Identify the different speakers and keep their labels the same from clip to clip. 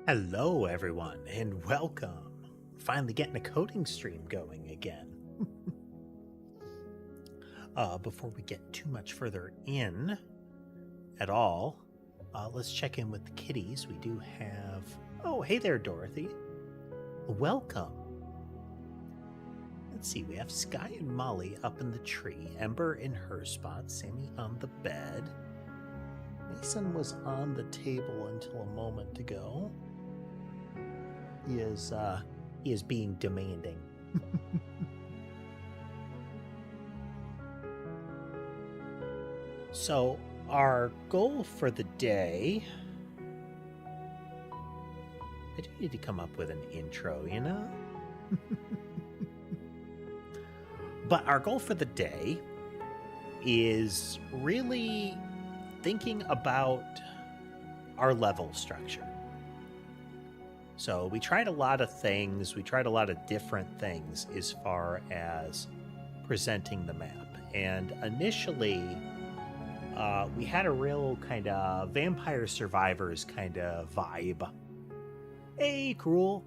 Speaker 1: Hello, everyone, and welcome. Finally getting a coding stream going again. Before we get too much further in at all, let's check in with the kitties. We do have... Oh, hey there, Dorothy. Welcome. Let's see, we have Sky and Molly up in the tree, Ember in her spot, Sammy on the bed. Mason was on the table until a moment ago. He is being demanding. So our goal for the day, I do need to come up with an intro, you know? But our goal for the day is really thinking about our level structure. So we tried a lot of things. We tried a lot of different things as far as presenting the map. And initially, we had a real kind of Vampire Survivors kind of vibe. Hey, Cruel.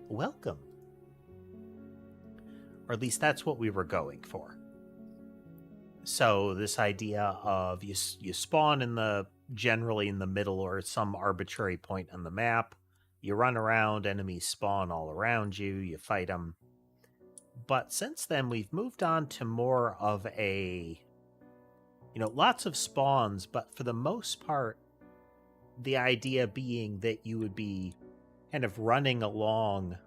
Speaker 1: Welcome. Or at least that's what we were going for. So this idea of you spawn generally in the middle or some arbitrary point on the map. You run around, enemies spawn all around you, you fight them. But since then, we've moved on to more of a, lots of spawns, but for the most part, the idea being that you would be kind of running along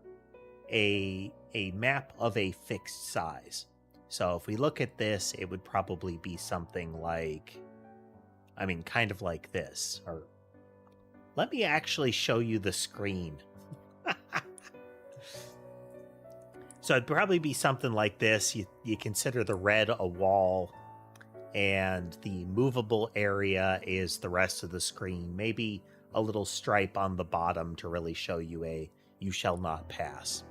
Speaker 1: a map of a fixed size. So if we look at this, it would probably be something like, kind of like this, or let me actually show you the screen. So it'd probably be something like this. You consider the red a wall, and the movable area is the rest of the screen. Maybe a little stripe on the bottom to really show you you shall not pass.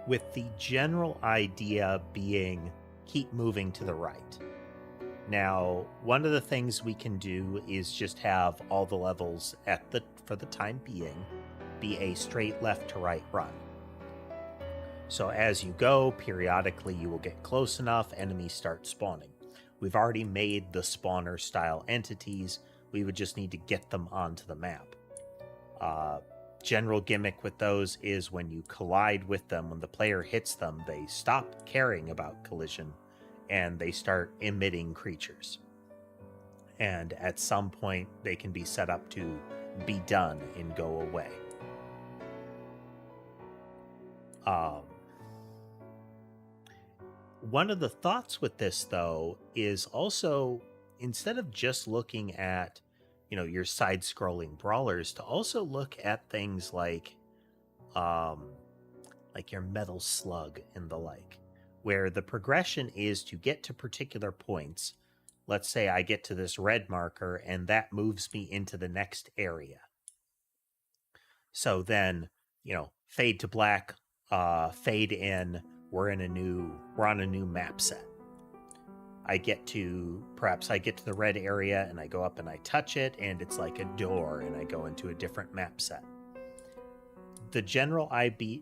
Speaker 1: With the general idea being keep moving to the right. Now, one of the things we can do is just have all the levels for the time being be a straight left to right run. So as you go, periodically you will get close enough, enemies start spawning. We've already made the spawner style entities, we would just need to get them onto the map. General gimmick with those is when you collide with them, when the player hits them, they stop caring about collision and they start emitting creatures. And at some point, they can be set up to be done and go away. One of the thoughts with this, though, is also, instead of just looking at, your side-scrolling brawlers, to also look at things like your Metal Slug and the like, where the progression is to get to particular points. Let's say I get to this red marker, and that moves me into the next area. So then, fade to black, fade in, we're on a new map set. Perhaps I get to the red area, and I go up and I touch it, and it's like a door, and I go into a different map set. The general idea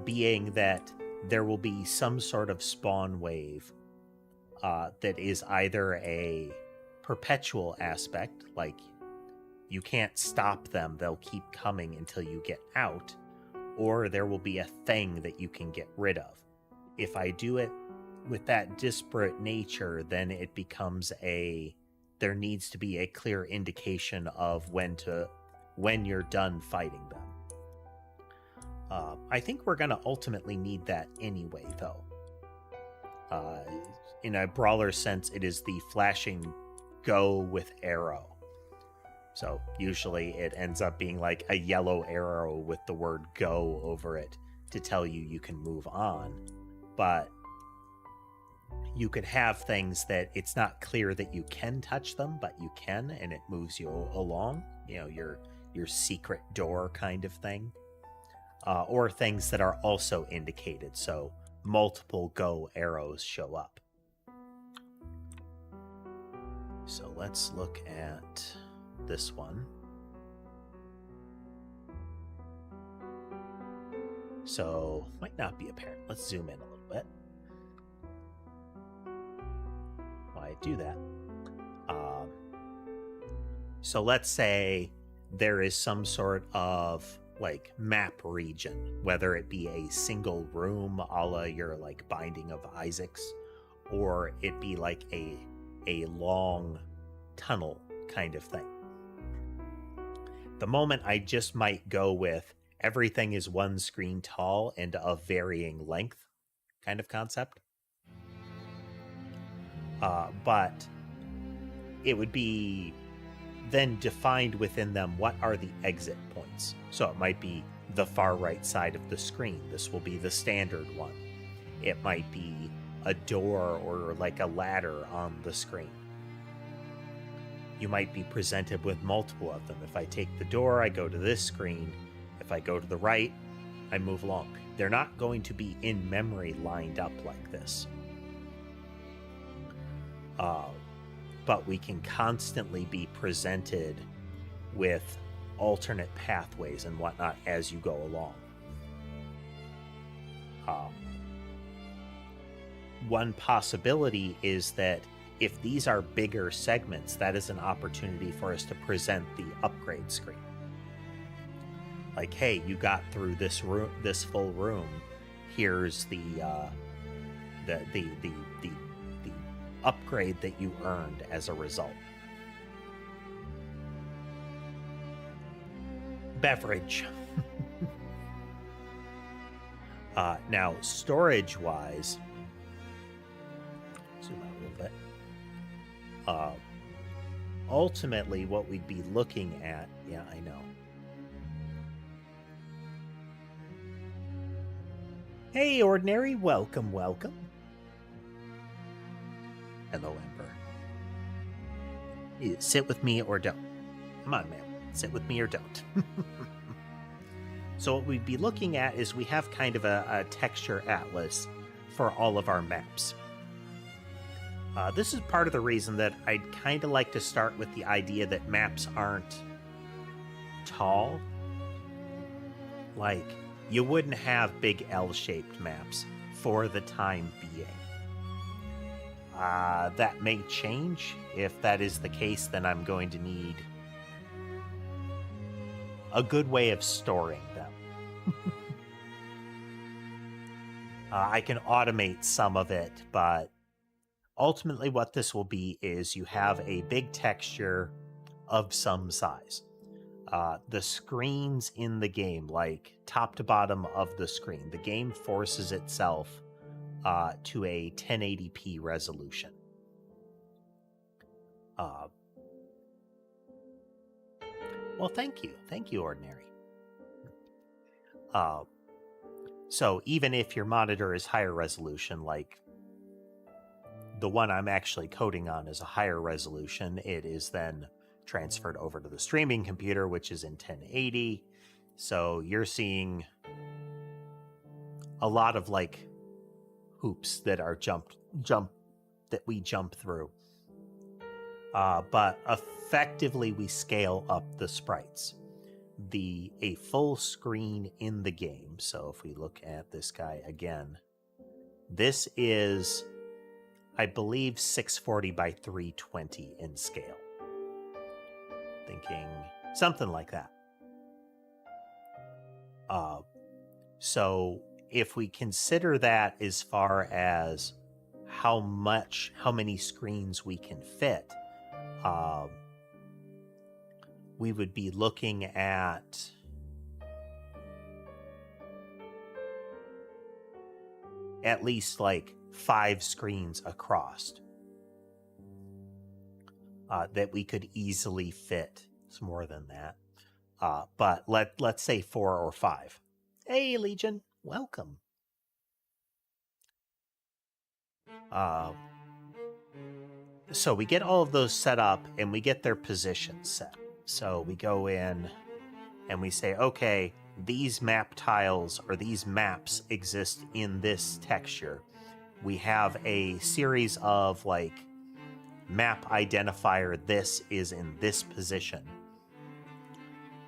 Speaker 1: being that there will be some sort of spawn wave that is either a perpetual aspect, like you can't stop them, they'll keep coming until you get out, or there will be a thing that you can get rid of. If I do it with that disparate nature, then it becomes there needs to be a clear indication of when you're done fighting them. I think we're going to ultimately need that anyway, though. In a brawler sense, it is the flashing go with arrow. So usually it ends up being like a yellow arrow with the word go over it to tell you can move on. But you could have things that it's not clear that you can touch them, but you can, and it moves you along. You know, your secret door kind of thing. Or things that are also indicated, so multiple go arrows show up. So let's look at this one. So, might not be apparent. Let's zoom in a little bit. While I do that. So let's say there is some sort of like map region, whether it be a single room a la your like Binding of Isaacs, or it be like a long tunnel kind of thing. The moment I just might go with everything is one screen tall and of varying length kind of concept. But it would be then defined within them what are the exit points. So it might be the far right side of the screen. This will be the standard one. It might be a door or like a ladder on the screen. You might be presented with multiple of them. If I take the door, I go to this screen. If I go to the right, I move along. They're not going to be in memory lined up like this. But we can constantly be presented with alternate pathways and whatnot as you go along. One possibility is that if these are bigger segments, that is an opportunity for us to present the upgrade screen. Like, hey, you got through this room, this full room. Here's the upgrade that you earned as a result. Beverage. Now, storage-wise, zoom out a little bit. Ultimately, what we'd be looking at, yeah, I know. Hey, Ordinary, welcome, welcome. Hello, Ember. You sit with me or don't. Come on, man. Sit with me or don't. So what we'd be looking at is we have kind of a texture atlas for all of our maps. This is part of the reason that I'd kind of like to start with the idea that maps aren't tall. Like, you wouldn't have big L-shaped maps for the time being. That may change. If that is the case, then I'm going to need a good way of storing them. I can automate some of it, but ultimately what this will be is you have a big texture of some size. The screens in the game, like top to bottom of the screen, the game forces itself to a 1080p resolution. Well, thank you. Thank you, Ordinary. So even if your monitor is higher resolution, like the one I'm actually coding on is a higher resolution, it is then transferred over to the streaming computer, which is in 1080. So you're seeing a lot of like hoops that are that we jump through. But effectively we scale up the sprites. A full screen in the game. So if we look at this guy again, this is, I believe, 640 by 320 in scale. Thinking something like that. So if we consider that as far as how many screens we can fit, we would be looking at at least like 5 screens across that we could easily fit. It's more than that. But let's say 4 or 5. Hey, Legion, welcome. So we get all of those set up and we get their positions set. So we go in and we say, okay, these map tiles or these maps exist in this texture. We have a series of like map identifier, this is in this position,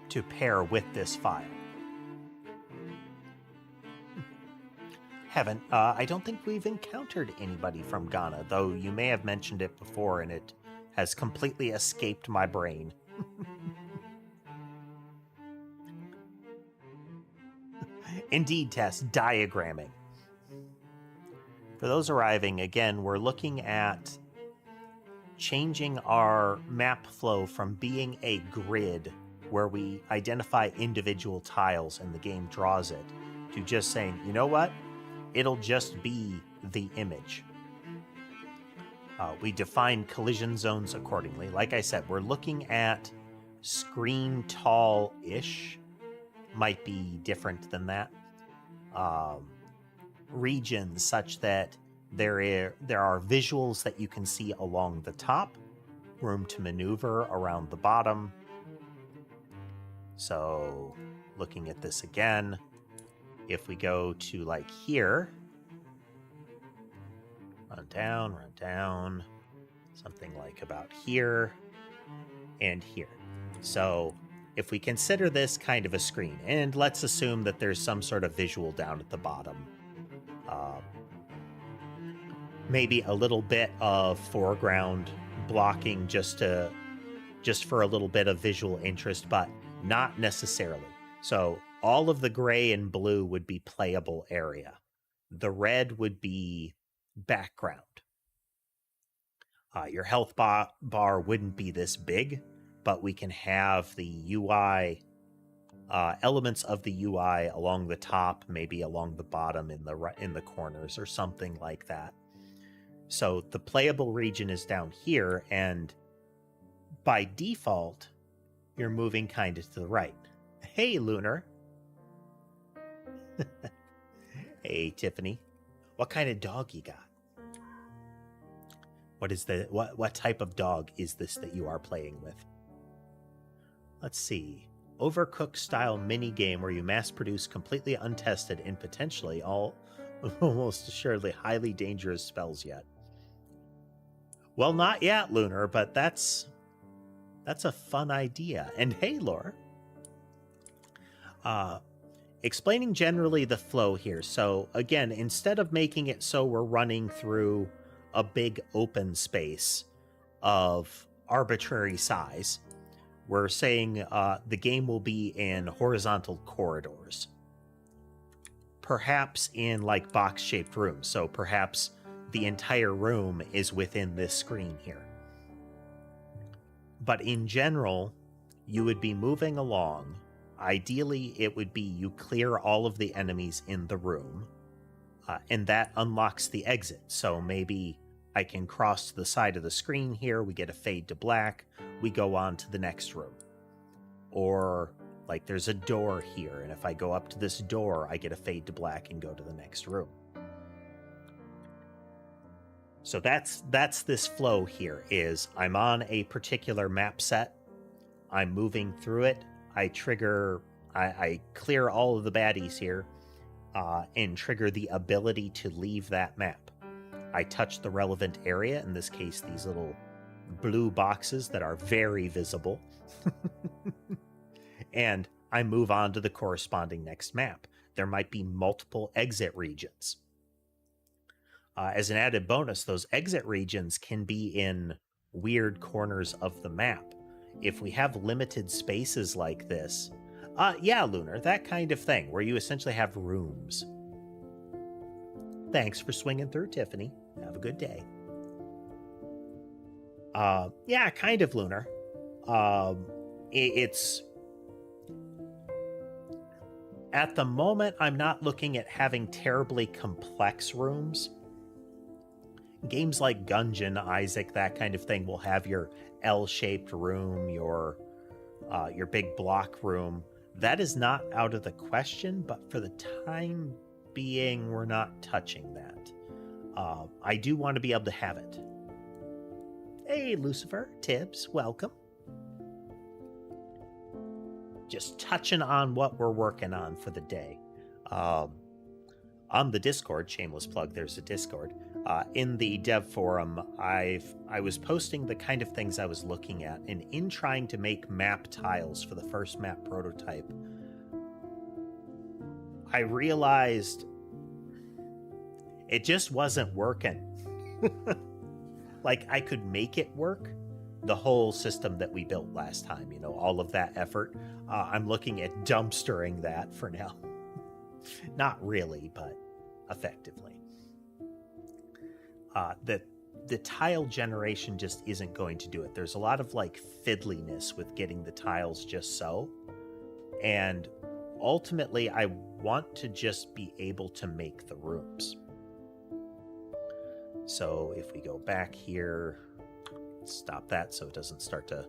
Speaker 1: to pair with this file. I don't think we've encountered anybody from Ghana, though you may have mentioned it before and it has completely escaped my brain. Indeed, Tess, diagramming. For those arriving, again, we're looking at changing our map flow from being a grid where we identify individual tiles and the game draws it, to just saying, you know what? It'll just be the image. We define collision zones accordingly. Like I said, we're looking at screen tall-ish. Might be different than that. Regions such that there are visuals that you can see along the top, room to maneuver around the bottom. So looking at this again, if we go to like here, run down, something like about here and here. So if we consider this kind of a screen, and let's assume that there's some sort of visual down at the bottom, maybe a little bit of foreground blocking just for a little bit of visual interest, but not necessarily. So all of the gray and blue would be playable area. The red would be background. Your health bar wouldn't be this big, but we can have the UI elements of the UI along the top, maybe along the bottom in the corners or something like that. So the playable region is down here, and by default, you're moving kind of to the right. Hey, Lunar. Hey, Tiffany. What kind of dog you got? What type of dog is this that you are playing with? Let's see. Overcooked style mini game where you mass produce completely untested and potentially almost assuredly highly dangerous spells yet. Well, not yet, Lunar, but that's a fun idea. And hey, Laura. Explaining generally the flow here. So again, instead of making it so we're running through a big open space of arbitrary size, we're saying the game will be in horizontal corridors. Perhaps in like box-shaped rooms. So perhaps the entire room is within this screen here. But in general, you would be moving along. Ideally, it would be you clear all of the enemies in the room, and that unlocks the exit. So maybe I can cross to the side of the screen here, we get a fade to black, we go on to the next room. Or like there's a door here, and if I go up to this door, I get a fade to black and go to the next room. So that's this flow here, is I'm on a particular map set, I'm moving through it, I clear all of the baddies here, and trigger the ability to leave that map. I touch the relevant area, in this case these little blue boxes that are very visible, and I move on to the corresponding next map. There might be multiple exit regions. As an added bonus, those exit regions can be in weird corners of the map. If we have limited spaces like this, yeah, Lunar, that kind of thing, where you essentially have rooms. Thanks for swinging through, Tiffany. Have a good day. Yeah, kind of, Lunar. At the moment, I'm not looking at having terribly complex rooms. Games like Gungeon, Isaac, that kind of thing will have your L-shaped room, your big block room. That is not out of the question, but for the time being, we're not touching that. I do want to be able to have it. Hey, Lucifer, Tibbs, welcome. Just touching on what we're working on for the day. On the Discord, shameless plug, there's a Discord. In the dev forum, I was posting the kind of things I was looking at, and in trying to make map tiles for the first map prototype, I realized it just wasn't working. Like, I could make it work, the whole system that we built last time, you know, all of that effort. I'm looking at dumpstering that for now. Not really, but effectively. The tile generation just isn't going to do it. There's a lot of like fiddliness with getting the tiles just so. And ultimately, I want to just be able to make the rooms. So if we go back here, stop that so it doesn't start to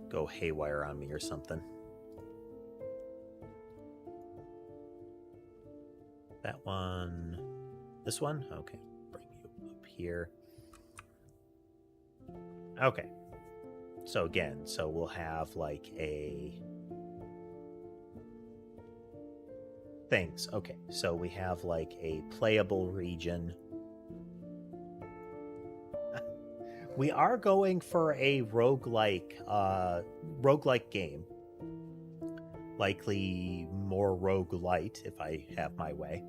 Speaker 1: go haywire on me or something. That one, this one, okay, bring you up here. Okay, so again, so we'll have like a things. Okay, so we have like a playable region. We are going for a roguelike game. Likely more roguelite if I have my way.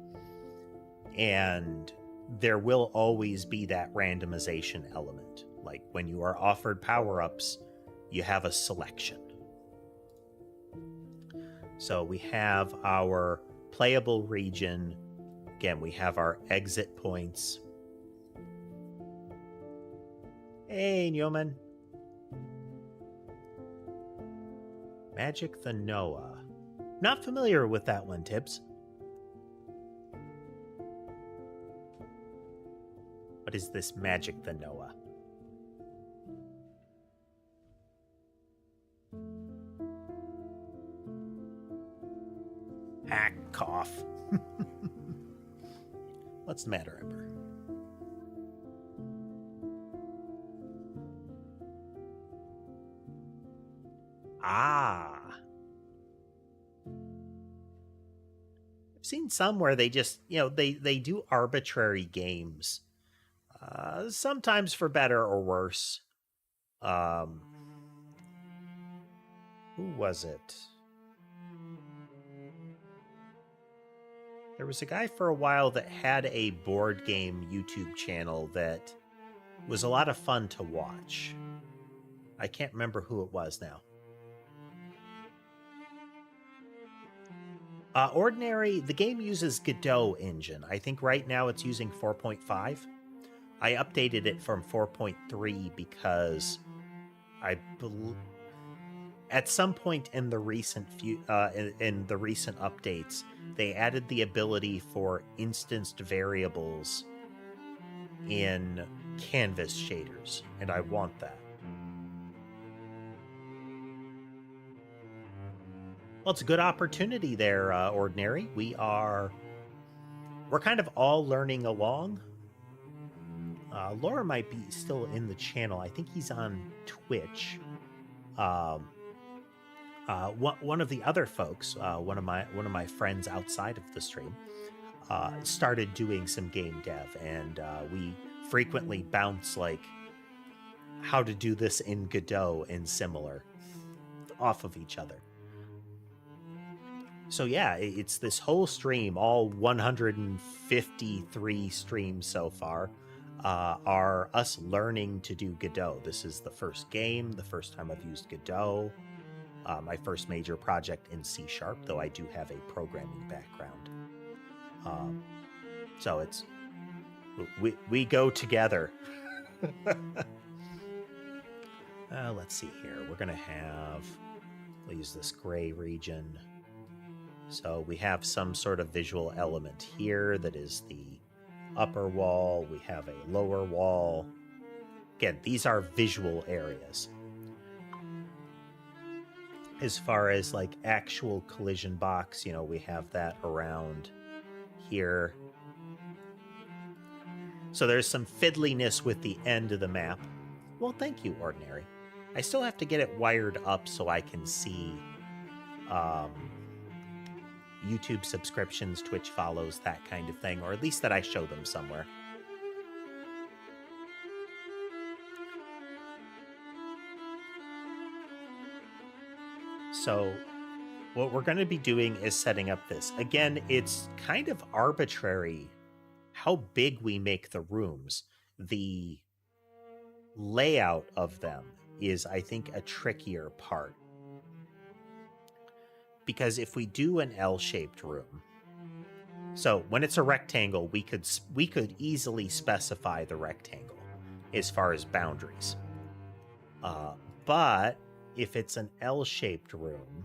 Speaker 1: And there will always be that randomization element. Like when you are offered power-ups, you have a selection. So we have our playable region. Again, we have our exit points. Hey, Newman. Magic the Noah. Not familiar with that one, Tibbs. What is this Magic the Noah? Hack, cough. What's the matter, Ember? Ah. I've seen some where they just, you know, they do arbitrary games. Sometimes for better or worse. Who was it? There was a guy for a while that had a board game YouTube channel that was a lot of fun to watch. I can't remember who it was now. Ordinary, the game uses Godot engine. I think right now it's using 4.5. I updated it from 4.3 because at some point in the recent in the recent updates, they added the ability for instanced variables in canvas shaders, and I want that. Well, it's a good opportunity there, Ordinary. We're kind of all learning along. Laura might be still in the channel. I think he's on Twitch. One of the other folks, one of my friends outside of the stream, started doing some game dev, and we frequently bounce like how to do this in Godot and similar off of each other. So yeah, it's this whole stream, all 153 streams so far, are us learning to do Godot. This is the first game, the first time I've used Godot, my first major project in C#, though I do have a programming background. So it's, we go together. Let's see here. We'll use this gray region. So we have some sort of visual element here that is the upper wall. We have a lower wall. Again, these are visual areas. As far as like actual collision box, you know, we have that around here. So there's some fiddliness with the end of the map. Well, thank you, Ordinary. I still have to get it wired up so I can see YouTube subscriptions, Twitch follows, that kind of thing, or at least that I show them somewhere. So what we're going to be doing is setting up this. Again, it's kind of arbitrary how big we make the rooms. The layout of them is, I think, a trickier part. Because if we do an L-shaped room, so when it's a rectangle, we could easily specify the rectangle as far as boundaries. But if it's an L-shaped room,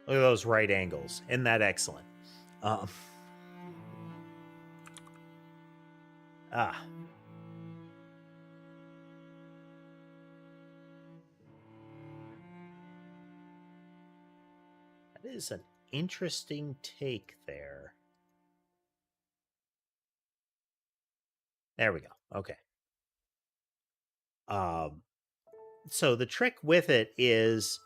Speaker 1: look at those right angles. Isn't that excellent? That is an interesting take there. There we go. Okay. So the trick with it is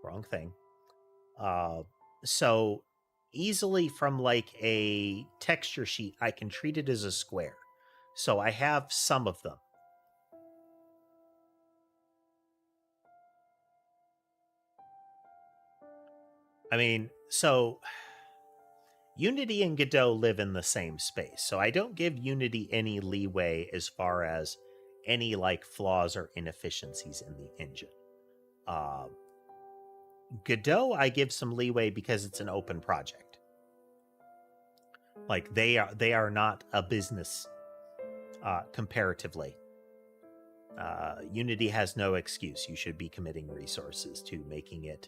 Speaker 1: wrong thing. So easily from like a texture sheet, I can treat it as a square. So I have some of them. I mean, so Unity and Godot live in the same space. So I don't give Unity any leeway as far as any like flaws or inefficiencies in the engine. Godot, I give some leeway because it's an open project. Like they are not a business comparatively. Unity has no excuse. You should be committing resources to making it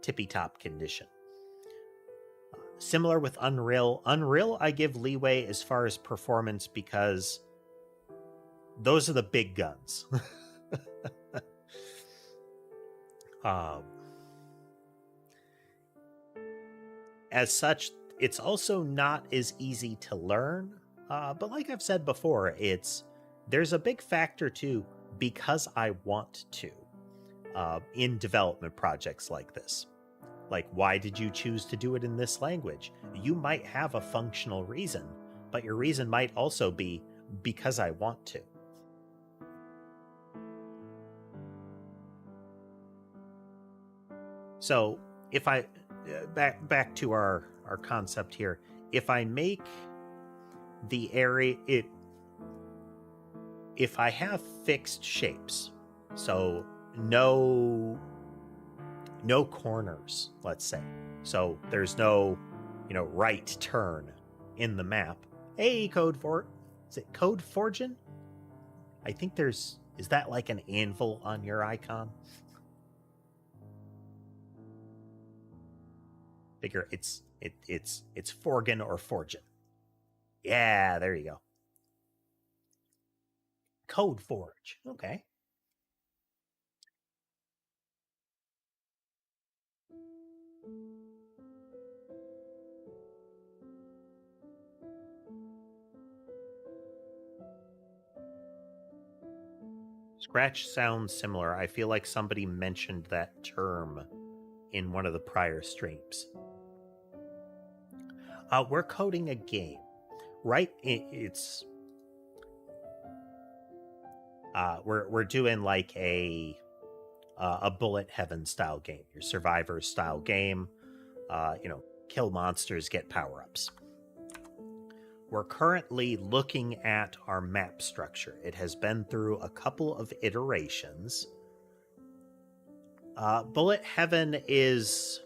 Speaker 1: tippy-top condition. Similar with Unreal. Unreal, I give leeway as far as performance because those are the big guns. As such, it's also not as easy to learn. But like I've said before, there's a big factor too, because I want to, in development projects like this. Like, why did you choose to do it in this language? You might have a functional reason, but your reason might also be because I want to. So if I back to our concept here, if I make the area if I have fixed shapes, so no corners, let's say, so there's no right turn in the map. Hey, is it Code Forgin? I think is that like an anvil on your icon? Figure it's Forgin or Forgin. Yeah, there you go. Code Forge. Okay. Scratch sounds similar. I feel like somebody mentioned that term in one of the prior streams. We're coding a game, right? It's we're doing like a bullet heaven style game, your survivor style game. Kill monsters, get power-ups. We're currently looking at our map structure. It has been through a couple of iterations Bullet Heaven is,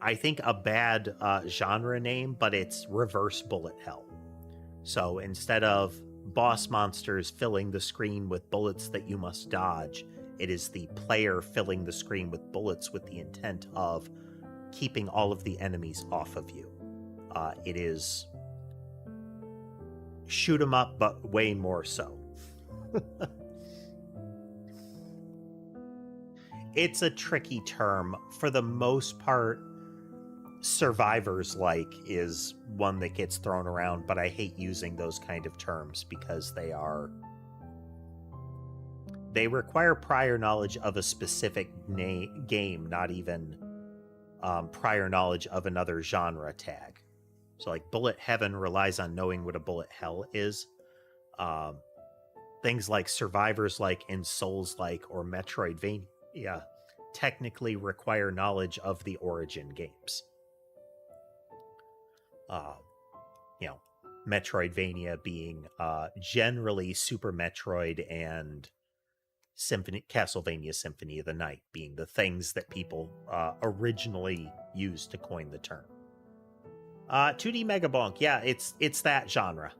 Speaker 1: I think, a bad genre name, but it's reverse bullet hell. So instead of boss monsters filling the screen with bullets that you must dodge, it is the player filling the screen with bullets with the intent of keeping all of the enemies off of you. It is shoot 'em up, but way more so. It's a tricky term. For the most part, survivors-like is one that gets thrown around, but I hate using those kind of terms because they require prior knowledge of a specific game, not even prior knowledge of another genre tag. So like Bullet Heaven relies on knowing what a bullet hell is. Things like Survivors-like and Souls-like or Metroidvania technically require knowledge of the Origin games. Metroidvania being generally Super Metroid and Castlevania Symphony of the Night being the things that people originally used to coin the term. 2D Mega Bonk, yeah, it's that genre.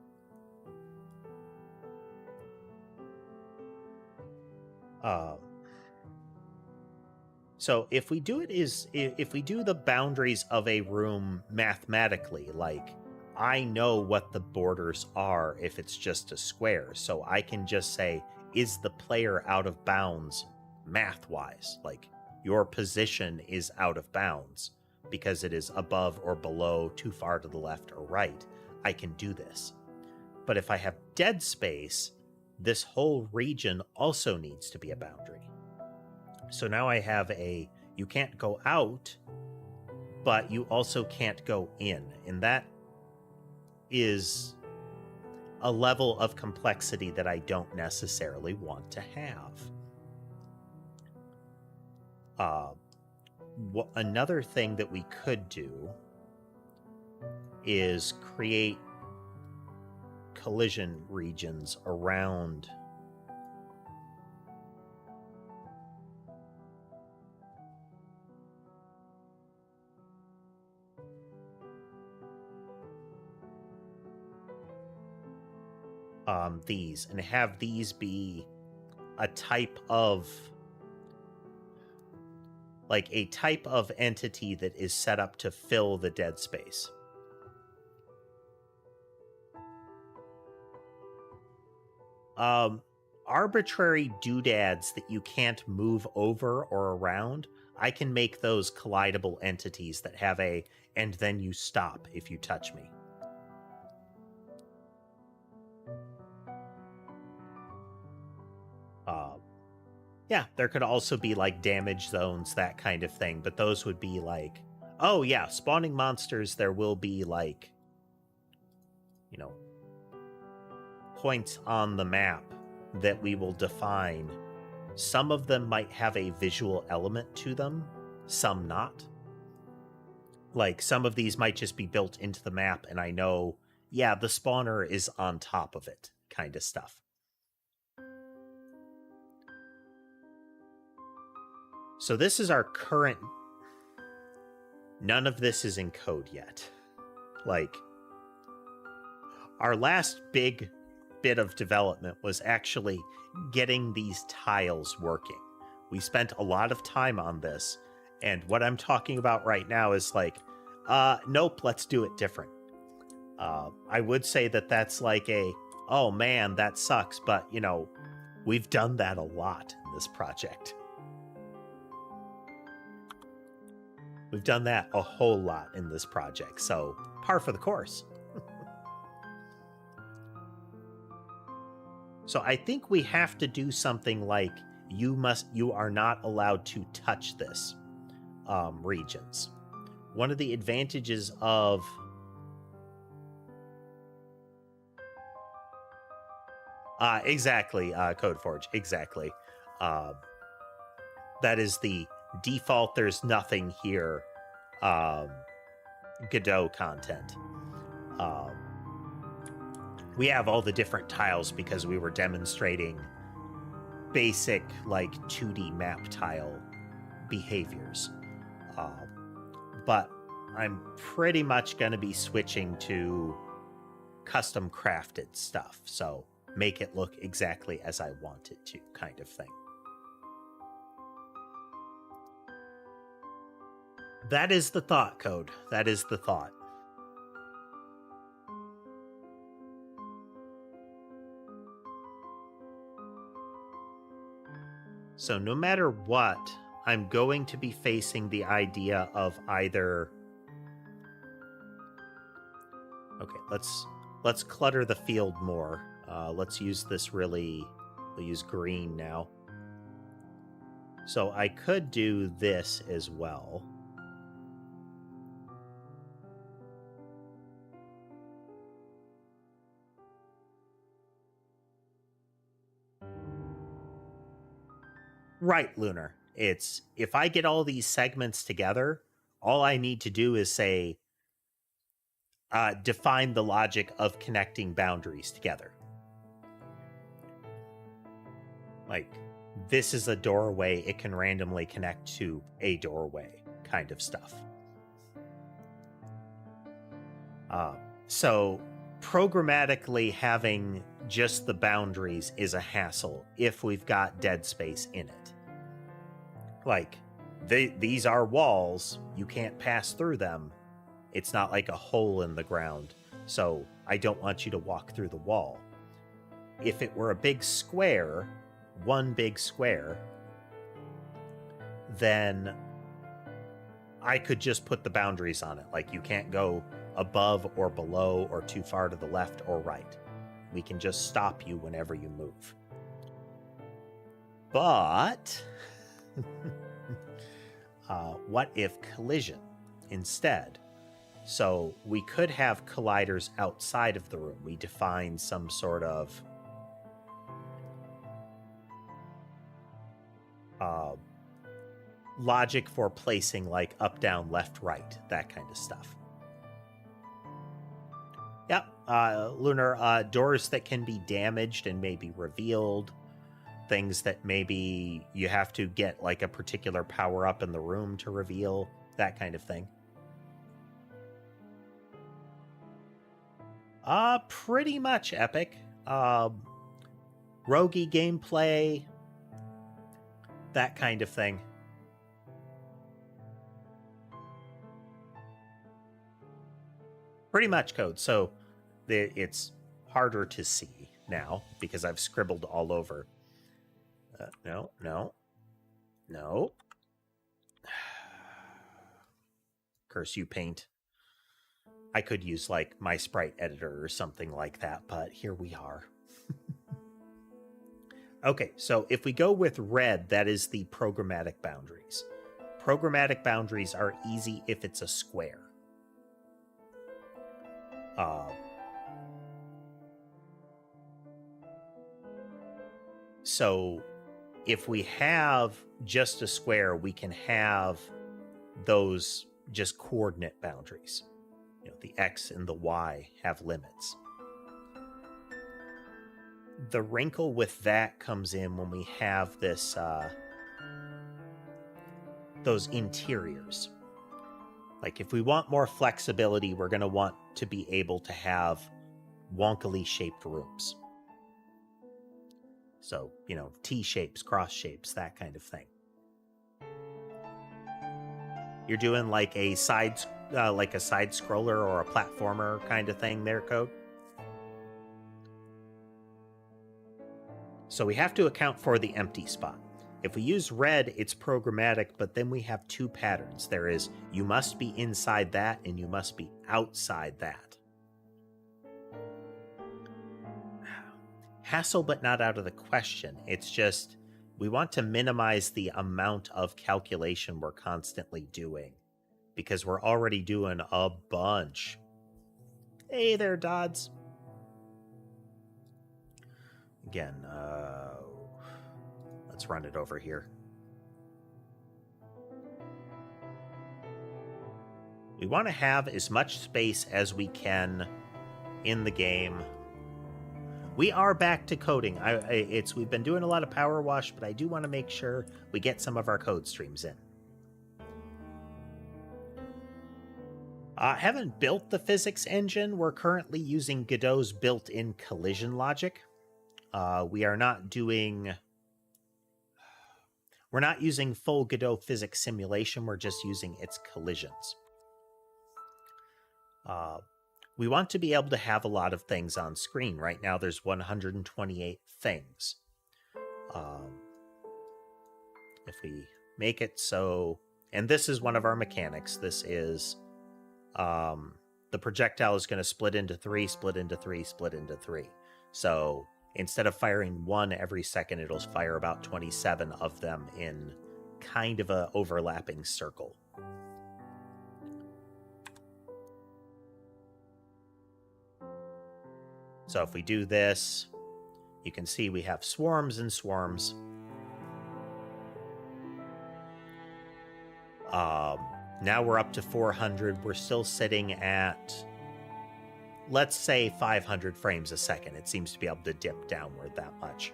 Speaker 1: So if we do the boundaries of a room mathematically, like I know what the borders are if it's just a square, so I can just say, is the player out of bounds math-wise? Like your position is out of bounds because it is above or below, too far to the left or right. I can do this. But if I have dead space, this whole region also needs to be a boundary. So now I have you can't go out, but you also can't go in. And that is a level of complexity that I don't necessarily want to have. Another thing that we could do is create collision regions around these, and have these be a type of entity that is set up to fill the dead space. Arbitrary doodads that you can't move over or around, I can make those collidable entities that have and then you stop if you touch me. Yeah, there could also be like damage zones, that kind of thing, but those would be like, oh yeah, spawning monsters, there will be like, points on the map that we will define. Some of them might have a visual element to them, some not. Like some of these might just be built into the map and I know, yeah, the spawner is on top of it, kind of stuff. So this is our current... None of this is in code yet. Like, our last big bit of development was actually getting these tiles working. We spent a lot of time on this, and what I'm talking about right now is like, nope, let's do it different. I would say that that's like oh man, that sucks, but, we've done that a lot in this project. We've done that a whole lot in this project, so par for the course. So I think we have to do something like you are not allowed to touch this regions. One of the advantages of exactly, Codeforge, exactly. That is the default there's nothing here Godot content. We have all the different tiles because we were demonstrating basic like 2D map tile behaviors. But I'm pretty much going to be switching to custom crafted stuff. So make it look exactly as I want it to, kind of thing. That is the thought, Code. That is the thought. So no matter what, I'm going to be facing the idea of either... Okay, let's clutter the field more. Let's use this we'll use green now. So I could do this as well. Right, Lunar. It's if I get all these segments together, all I need to do is say, define the logic of connecting boundaries together. Like, this is a doorway, it can randomly connect to a doorway, kind of stuff. So programmatically having just the boundaries is a hassle if we've got dead space in it. Like, these are walls, you can't pass through them. It's not like a hole in the ground, so I don't want you to walk through the wall. If it were a big square, one big square, then I could just put the boundaries on it. Like, you can't go above or below or too far to the left or right. We can just stop you whenever you move. But what if collision instead? So we could have colliders outside of the room. We define some sort of logic for placing, like, up, down, left, right, that kind of stuff. Yep, Lunar, doors that can be damaged and maybe revealed, things that maybe you have to get, like, a particular power up in the room to reveal, that kind of thing. Pretty much epic. Roguey gameplay, that kind of thing. Pretty much, Code. So it's harder to see now because I've scribbled all over. No. Curse you, Paint. I could use, like, my sprite editor or something like that, but here we are. Okay, so if we go with red, that is the programmatic boundaries. Programmatic boundaries are easy if it's a square. So if we have just a square, we can have those just coordinate boundaries. You know, the X and the Y have limits. The wrinkle with that comes in when we have this, those interiors. Like, if we want more flexibility, we're going to want to be able to have wonkily shaped rooms. So, you know, T shapes, cross shapes, that kind of thing. You're doing like a side scroller or a platformer kind of thing there, Code. So we have to account for the empty spot. If we use red, it's programmatic, but then we have two patterns. There is, you must be inside that, and you must be outside that. Hassle, but not out of the question. It's just, we want to minimize the amount of calculation we're constantly doing, because we're already doing a bunch. Hey there, Dodds. Again, let's run it over here. We want to have as much space as we can in the game. We are back to coding. We've been doing a lot of power wash, but I do want to make sure we get some of our code streams in. Haven't built the physics engine. We're currently using Godot's built-in collision logic. We're not using full Godot physics simulation. We're just using its collisions. We want to be able to have a lot of things on screen. Right now, there's 128 things. If we make it so, and this is one of our mechanics. This is the projectile is going to split into 3, split into 3, split into 3. So instead of firing 1 every second, it'll fire about 27 of them in kind of a overlapping circle. So if we do this, you can see we have swarms and swarms. Now we're up to 400. We're still sitting at, let's say, 500 frames a second. It seems to be able to dip downward that much.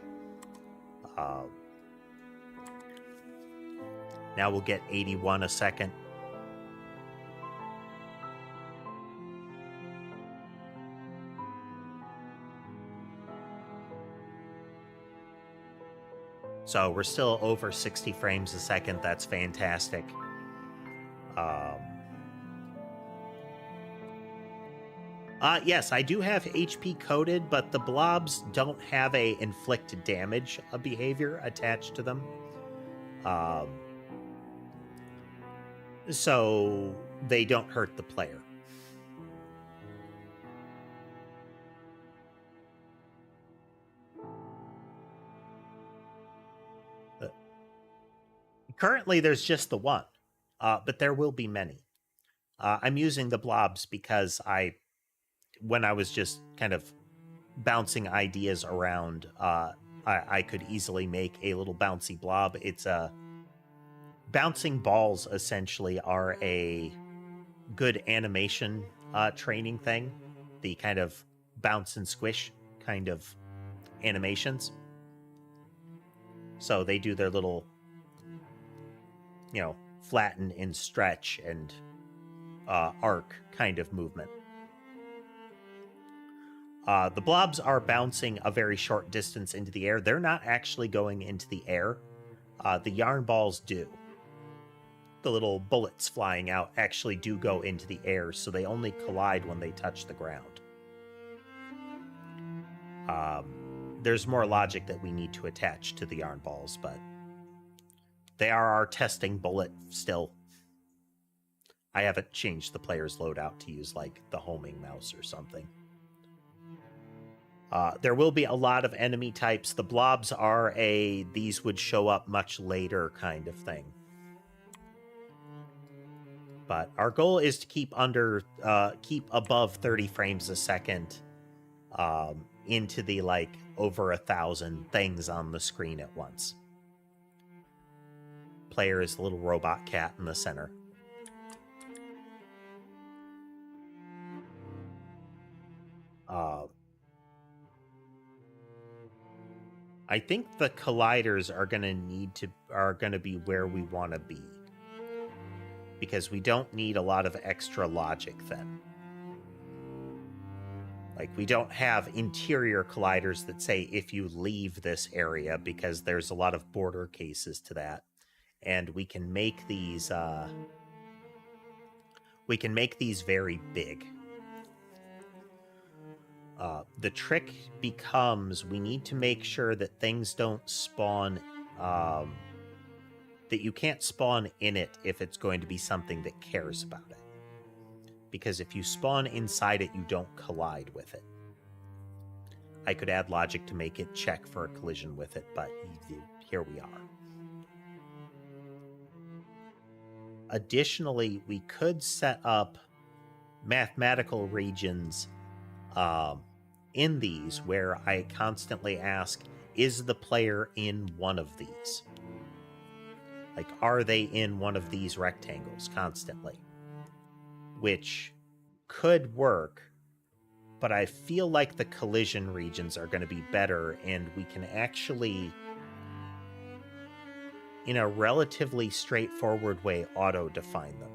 Speaker 1: Now we'll get 81 a second. So we're still over 60 frames a second. That's fantastic. Yes, I do have HP coded, but the blobs don't have a inflict damage behavior attached to them. So they don't hurt the player. Currently, there's just the one, but there will be many. I'm using the blobs because when I was just kind of bouncing ideas around, I could easily make a little bouncy blob. It's bouncing balls essentially are a good animation training thing. The kind of bounce and squish kind of animations. So they do their little, flatten and stretch and arc kind of movement. The blobs are bouncing a very short distance into the air. They're not actually going into the air. The yarn balls do. The little bullets flying out actually do go into the air, so they only collide when they touch the ground. There's more logic that we need to attach to the yarn balls, but they are our testing bullet still. I haven't changed the player's loadout to use like the homing mouse or something. There will be a lot of enemy types. The blobs are these would show up much later kind of thing. But our goal is to keep above 30 frames a second into the over 1,000 things on the screen at once. Player is the little robot cat in the center. I think the colliders are going to be where we want to be, because we don't need a lot of extra logic then. We don't have interior colliders that say if you leave this area, because there's a lot of border cases to that. And we can make these very big. The trick becomes we need to make sure that things don't spawn, that you can't spawn in it if it's going to be something that cares about it. Because if you spawn inside it, you don't collide with it. I could add logic to make it check for a collision with it, but here we are. Additionally, we could set up mathematical regions in these where I constantly ask, is the player in one of these? Are they in one of these rectangles constantly? Which could work, but I feel like the collision regions are going to be better, and we can actually, in a relatively straightforward way, auto-define them.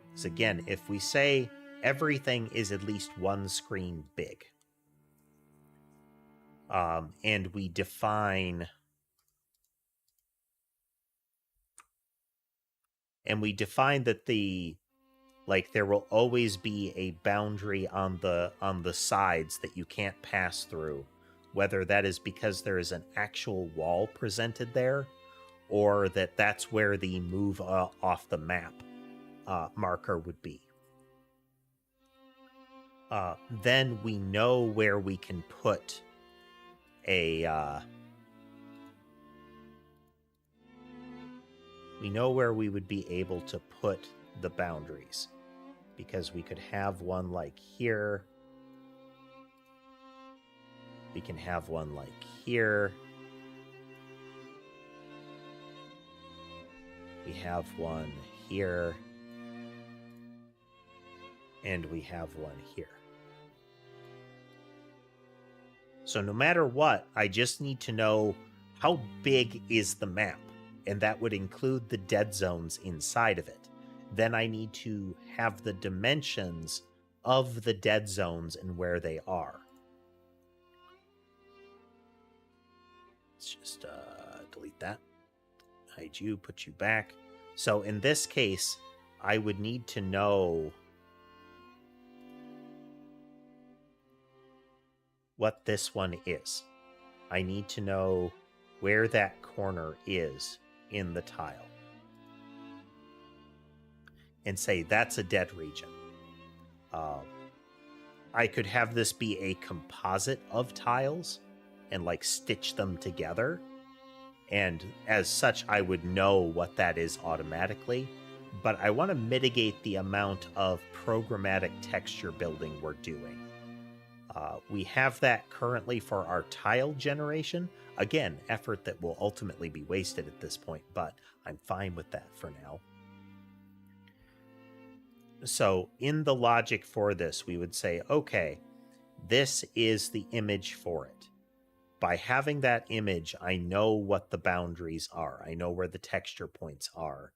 Speaker 1: Because again, if we say everything is at least one screen big. And we define that there will always be a boundary on the sides that you can't pass through, whether that is because there is an actual wall presented there, or that's where the move off the map marker would be. Then we know where we can put we know where we would be able to put the boundaries, because we could have one like here. We can have one like here. We have one here. And we have one here. So no matter what, I just need to know how big is the map, and that would include the dead zones inside of it. Then I need to have the dimensions of the dead zones and where they are. Let's just delete that. Hide you, put you back. So in this case, I would need to know what this one is. I need to know where that corner is in the tile. And say that's a dead region. I could have this be a composite of tiles and like stitch them together. And as such, I would know what that is automatically. But I want to mitigate the amount of programmatic texture building we're doing. We have that currently for our tile generation. Again, effort that will ultimately be wasted at this point, but I'm fine with that for now. So in the logic for this, we would say, okay, this is the image for it. By having that image, I know what the boundaries are. I know where the texture points are.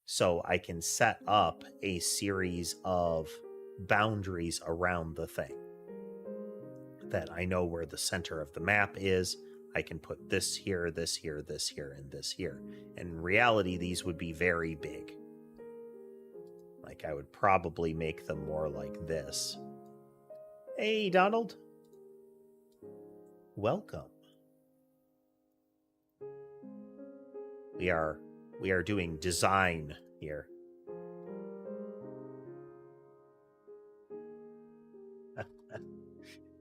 Speaker 1: So I can set up a series of boundaries around the thing. That I know where the center of the map is. I can put this here, this here, this here, and this here. And in reality, these would be very big. Like, I would probably make them more like this. Hey, Donald. Welcome. We are doing design here.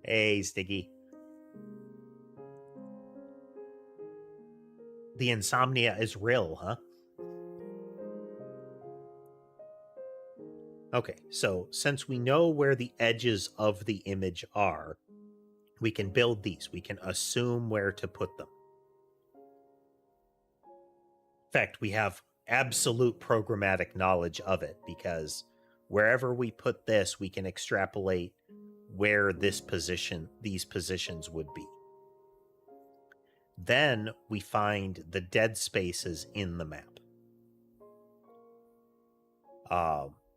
Speaker 1: Hey, Stiggy. The insomnia is real, huh? Okay, so since we know where the edges of the image are, we can build these. We can assume where to put them. In fact, we have absolute programmatic knowledge of it, because wherever we put this, we can extrapolate where these positions would be. Then we find the dead spaces in the map,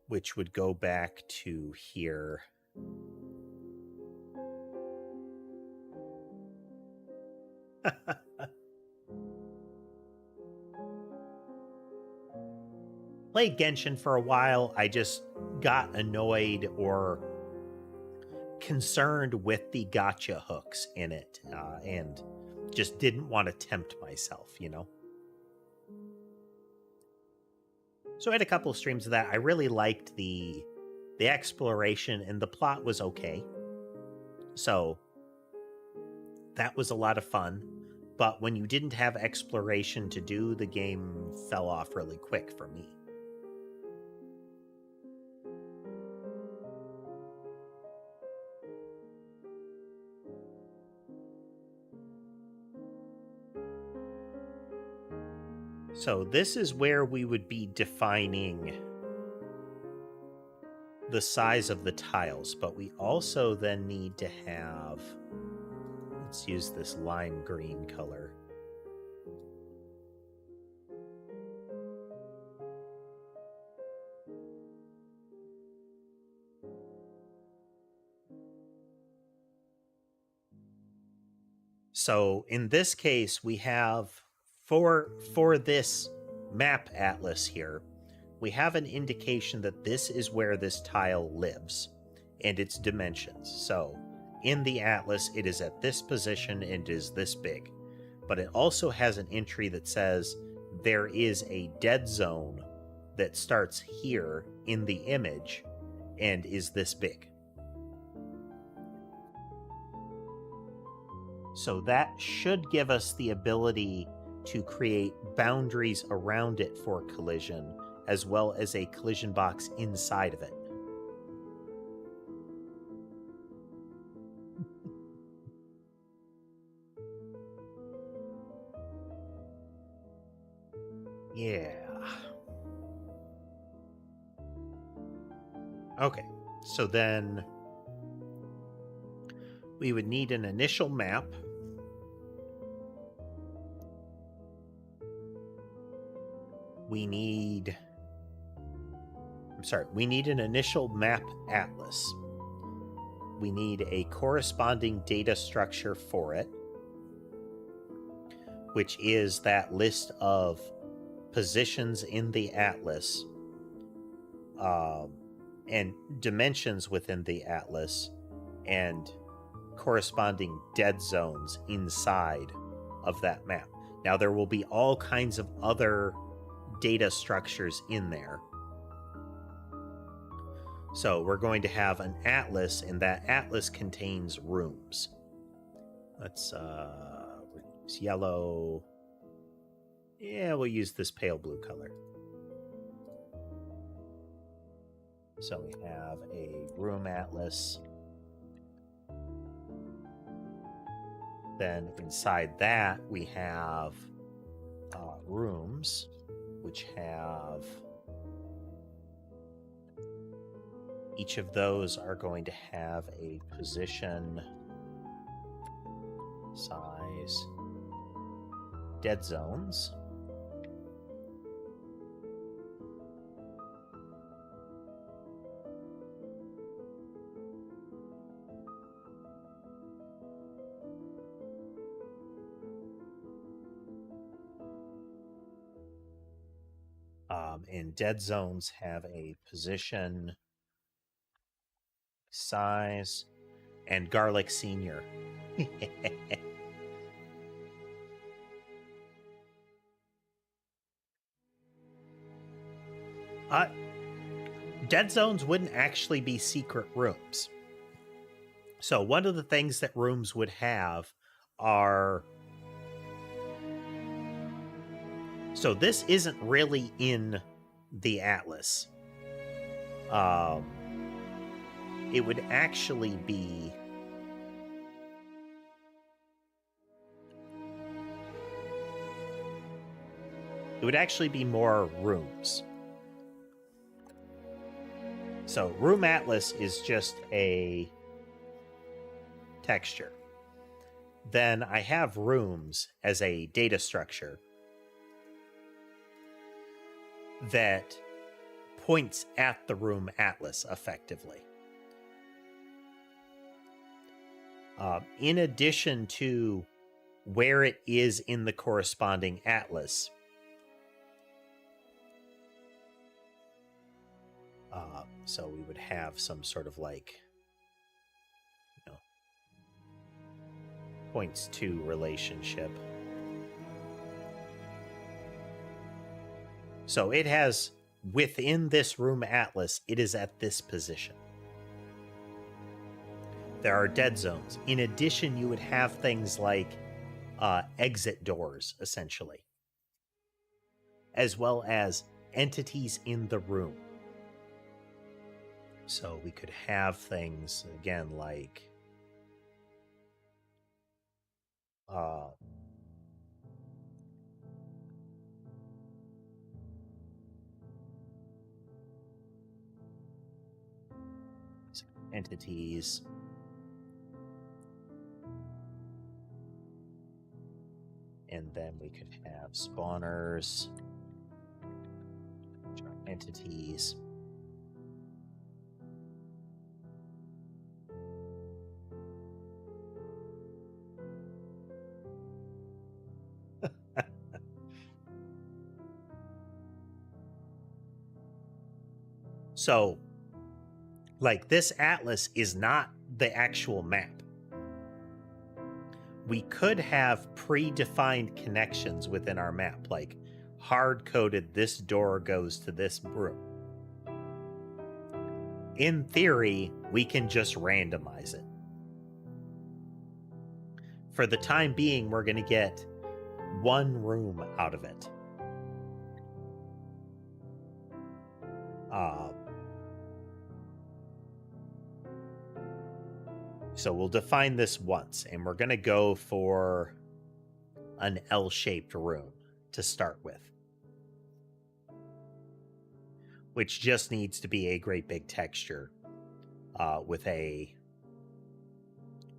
Speaker 1: which would go back to here. Played Genshin for a while. I just got annoyed or concerned with the gotcha hooks in it, and just didn't want to tempt myself, you know? So I had a couple of streams of that. I really liked the exploration, and the plot was okay. So that was a lot of fun. But when you didn't have exploration to do, the game fell off really quick for me. So this is where we would be defining the size of the tiles, but we also then need to have, let's use this lime green color. So in this case, we have for this map atlas here, we have an indication that this is where this tile lives and its dimensions. So in the atlas, it is at this position and is this big. But it also has an entry that says there is a dead zone that starts here in the image and is this big. So that should give us the ability to create boundaries around it for collision, as well as a collision box inside of it. Yeah. Okay, so then we would need an initial map. We need an initial map atlas. We need a corresponding data structure for it, which is that list of positions in the atlas and dimensions within the atlas and corresponding dead zones inside of that map. Now, there will be all kinds of other data structures in there. So we're going to have an atlas, and that atlas contains rooms. Let's use yellow. Yeah, we'll use this pale blue color. So we have a room atlas. Then inside that, we have rooms, which have... Each of those are going to have a position, size, dead zones. And dead zones have a position, size, and Garlic Senior. Dead zones wouldn't actually be secret rooms. So one of the things that rooms would have are... So this isn't really in the atlas. It would actually be... It would actually be more rooms. So room atlas is just a texture. Then I have rooms as a data structure that points at the room atlas effectively. In addition to where it is in the corresponding atlas, so we would have some sort of like, you know, points to relationship. So it has, within this room atlas, it is at this position. There are dead zones. In addition, you would have things like exit doors, essentially, as well as entities in the room. So we could have things, again, like entities. And then we could have spawners, which are entities. So, like, this atlas is not the actual map. We could have predefined connections within our map, like hard-coded this door goes to this room. In theory, we can just randomize it. For the time being, we're going to get one room out of it. So we'll define this once, and we're going to go for an L-shaped room to start with, which just needs to be a great big texture with a...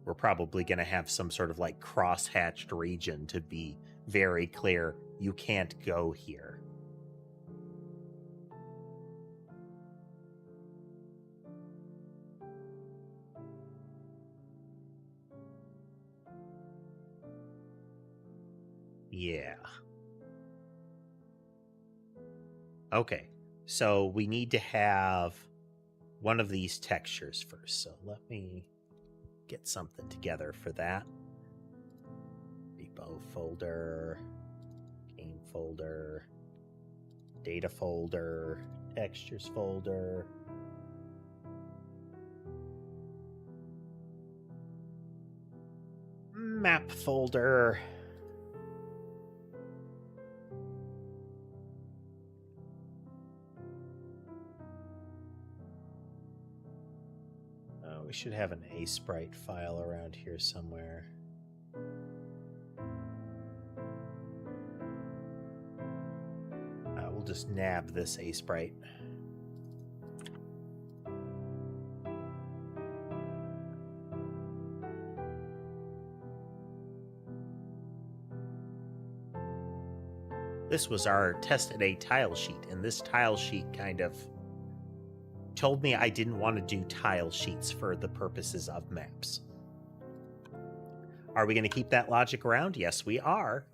Speaker 1: We're probably going to have some sort of like cross-hatched region to be very clear. You can't go here. Yeah. Okay, so we need to have one of these textures first. So let me get something together for that. Repo folder, game folder, data folder, textures folder. Map folder. We should have an A-sprite file around here somewhere. We'll just nab this A-sprite. This was our tested a tile sheet, and this tile sheet kind of told me I didn't want to do tile sheets for the purposes of maps. Are we going to keep that logic around? Yes, we are.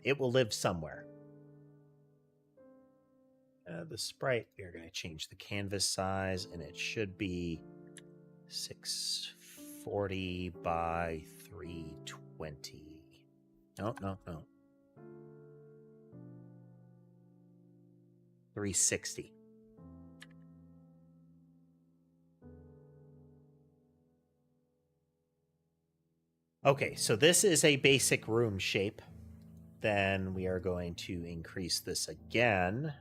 Speaker 1: It will live somewhere. The sprite, we're going to change the canvas size, and it should be 640 by 320. No. 360. Okay, so this is a basic room shape. Then we are going to increase this again.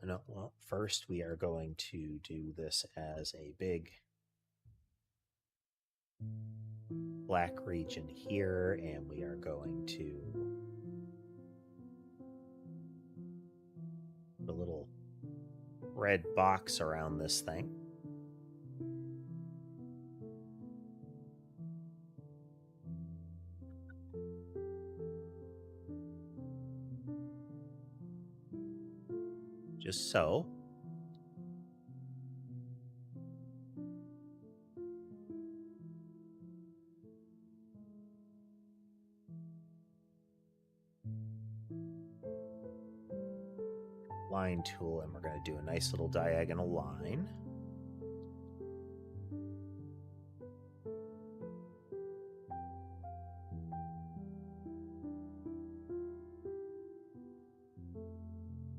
Speaker 1: No, well, first we are going to do this as a big black region here, and we are going to put a little red box around this thing. Just so. Line tool, and we're going to do a nice little diagonal line.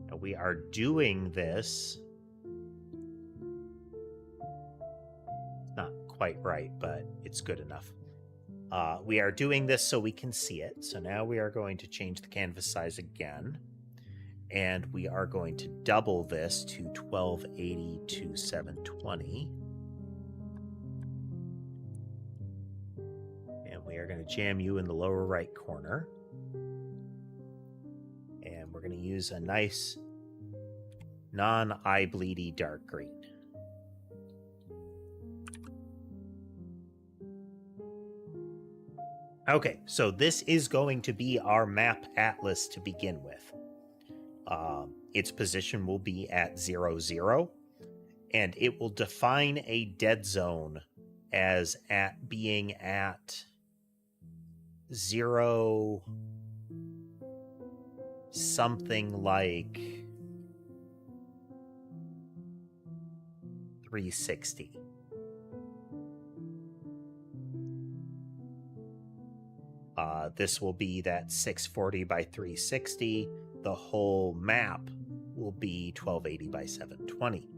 Speaker 1: Now we are doing this. Not quite right, but it's good enough. We are doing this so we can see it. So now we are going to change the canvas size again. And we are going to double this to 1280 to 720. And we are going to jam you in the lower right corner. And we're going to use a nice non-eye bleedy dark green. Okay, so this is going to be our map atlas to begin with. Its position will be at 0, 0, and it will define a dead zone as being at 0 something like 360. This will be that 640 by 360. The whole map will be 1280 by 720.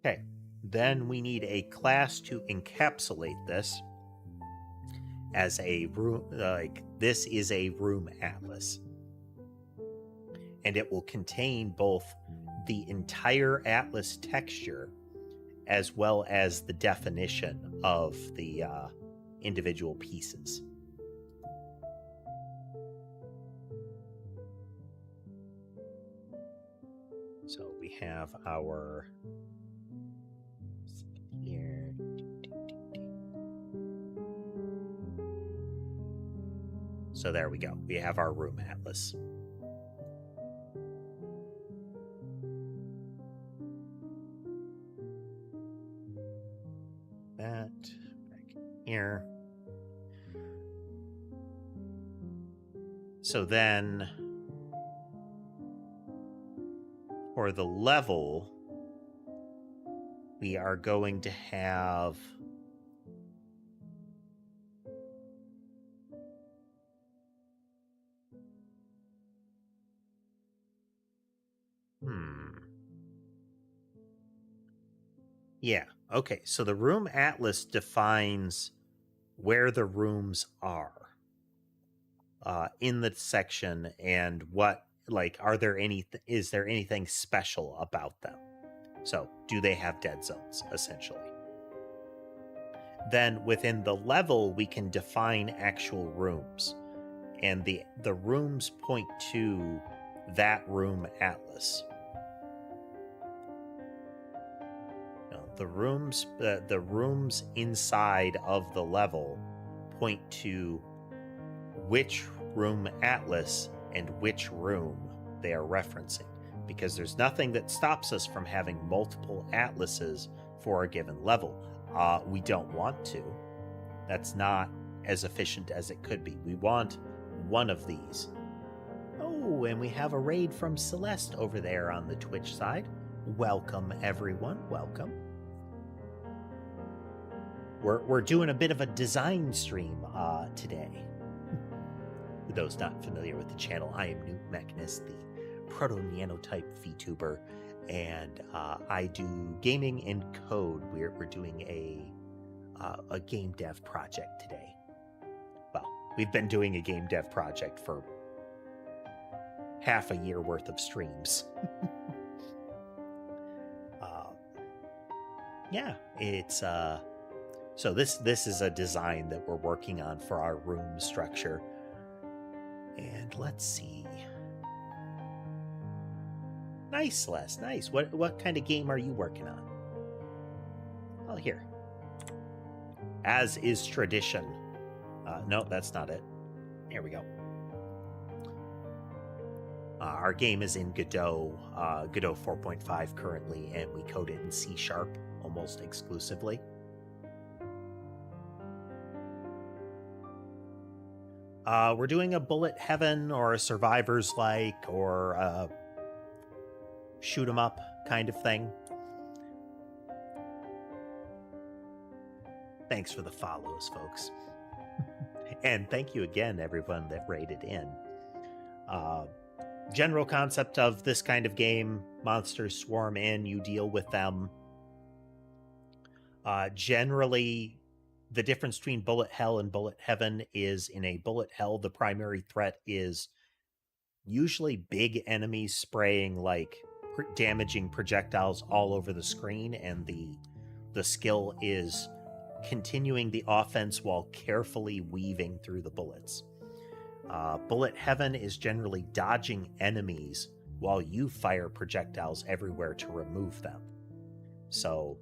Speaker 1: Okay, then we need a class to encapsulate this as a room, like this is a room atlas. And it will contain both the entire atlas texture as well as the definition of the individual pieces. So we have our here. So there we go. We have our room atlas. That back here. So then for the level, we are going to have yeah, okay. So the room atlas defines where the rooms are in the section and what, like, is there anything special about them? So do they have dead zones, essentially? Then within the level, we can define actual rooms. And the rooms point to that room atlas. The rooms inside of the level point to which room atlas and which room they are referencing, because there's nothing that stops us from having multiple atlases for a given level. We don't want to. That's not as efficient as it could be. We want one of these. Oh, and we have a raid from Celeste over there on the Twitch side. Welcome, everyone. Welcome. We're doing a bit of a design stream today. For those not familiar with the channel, I am newtmechanist, the proto-nanotype vtuber, and I do gaming and code. We're doing a game dev project today. Well, we've been doing a game dev project for half a year worth of streams. Yeah, it's so this is a design that we're working on for our room structure. And let's see. Nice, Celeste, nice. What kind of game are you working on? Oh, here. As is tradition. No, that's not it. Here we go. Our game is in Godot, Godot 4.5 currently, and we code it in C# almost exclusively. We're doing a bullet heaven or a survivors like or a shoot 'em up kind of thing. Thanks for the follows, folks. And thank you again, everyone that raided in. General concept of this kind of game: monsters swarm in, you deal with them. Generally, the difference between bullet hell and bullet heaven is in a bullet hell, the primary threat is usually big enemies spraying like damaging projectiles all over the screen, and the skill is continuing the offense while carefully weaving through the bullets. Bullet heaven is generally dodging enemies while you fire projectiles everywhere to remove them. So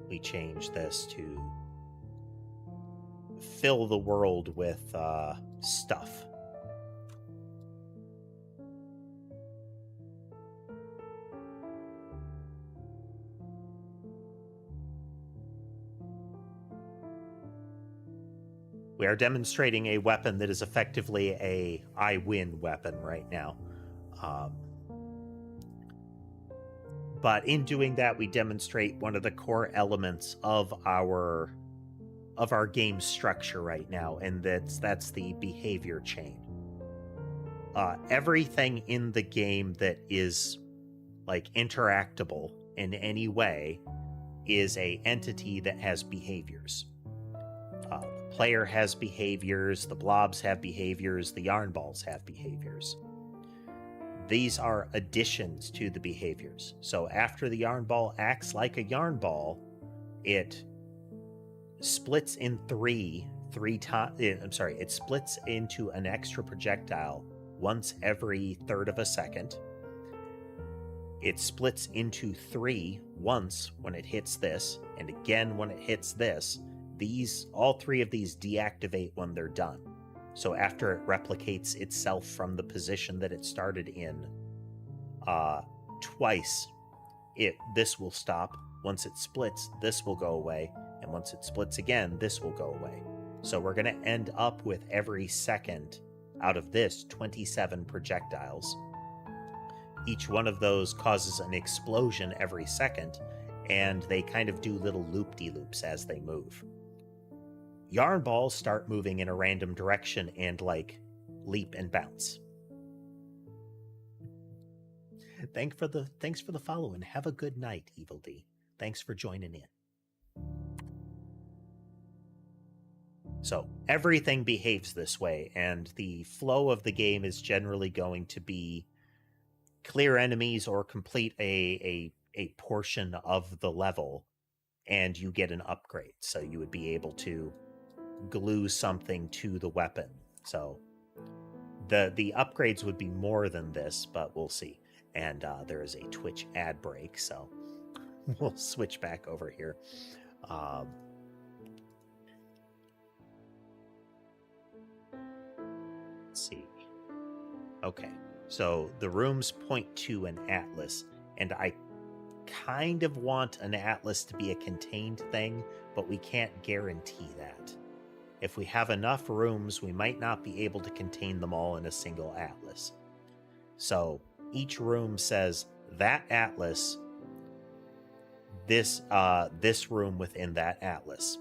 Speaker 1: we change this to fill the world with stuff. We are demonstrating a weapon that is effectively a I win weapon right now. But in doing that, we demonstrate one of the core elements of our game structure right now, and that's the behavior chain. Everything in the game that is like interactable in any way is a entity that has behaviors. The player has behaviors, the blobs have behaviors, the yarn balls have behaviors. These are additions to the behaviors. So after the yarn ball acts like a yarn ball, it splits in it splits into an extra projectile once every third of a second. It splits into 3 once when it hits this, and again when it hits this. All 3 of these deactivate when they're done. So after it replicates itself from the position that it started in twice, this will stop. Once it splits, this will go away. And once it splits again, this will go away. So we're going to end up with every second out of this 27 projectiles. Each one of those causes an explosion every second, and they kind of do little loop-de-loops as they move. Yarn balls start moving in a random direction and like leap and bounce. Thanks for the follow and have a good night, Evil D. Thanks for joining in. So everything behaves this way, and the flow of the game is generally going to be clear enemies or complete a portion of the level, and you get an upgrade. So you would be able to glue something to the weapon. So the upgrades would be more than this, but we'll see. And there is a Twitch ad break, so we'll switch back over here. Let's see. Okay, so the rooms point to an atlas, and I kind of want an atlas to be a contained thing, but we can't guarantee that. If we have enough rooms, we might not be able to contain them all in a single atlas. So each room says that atlas, this room within that atlas.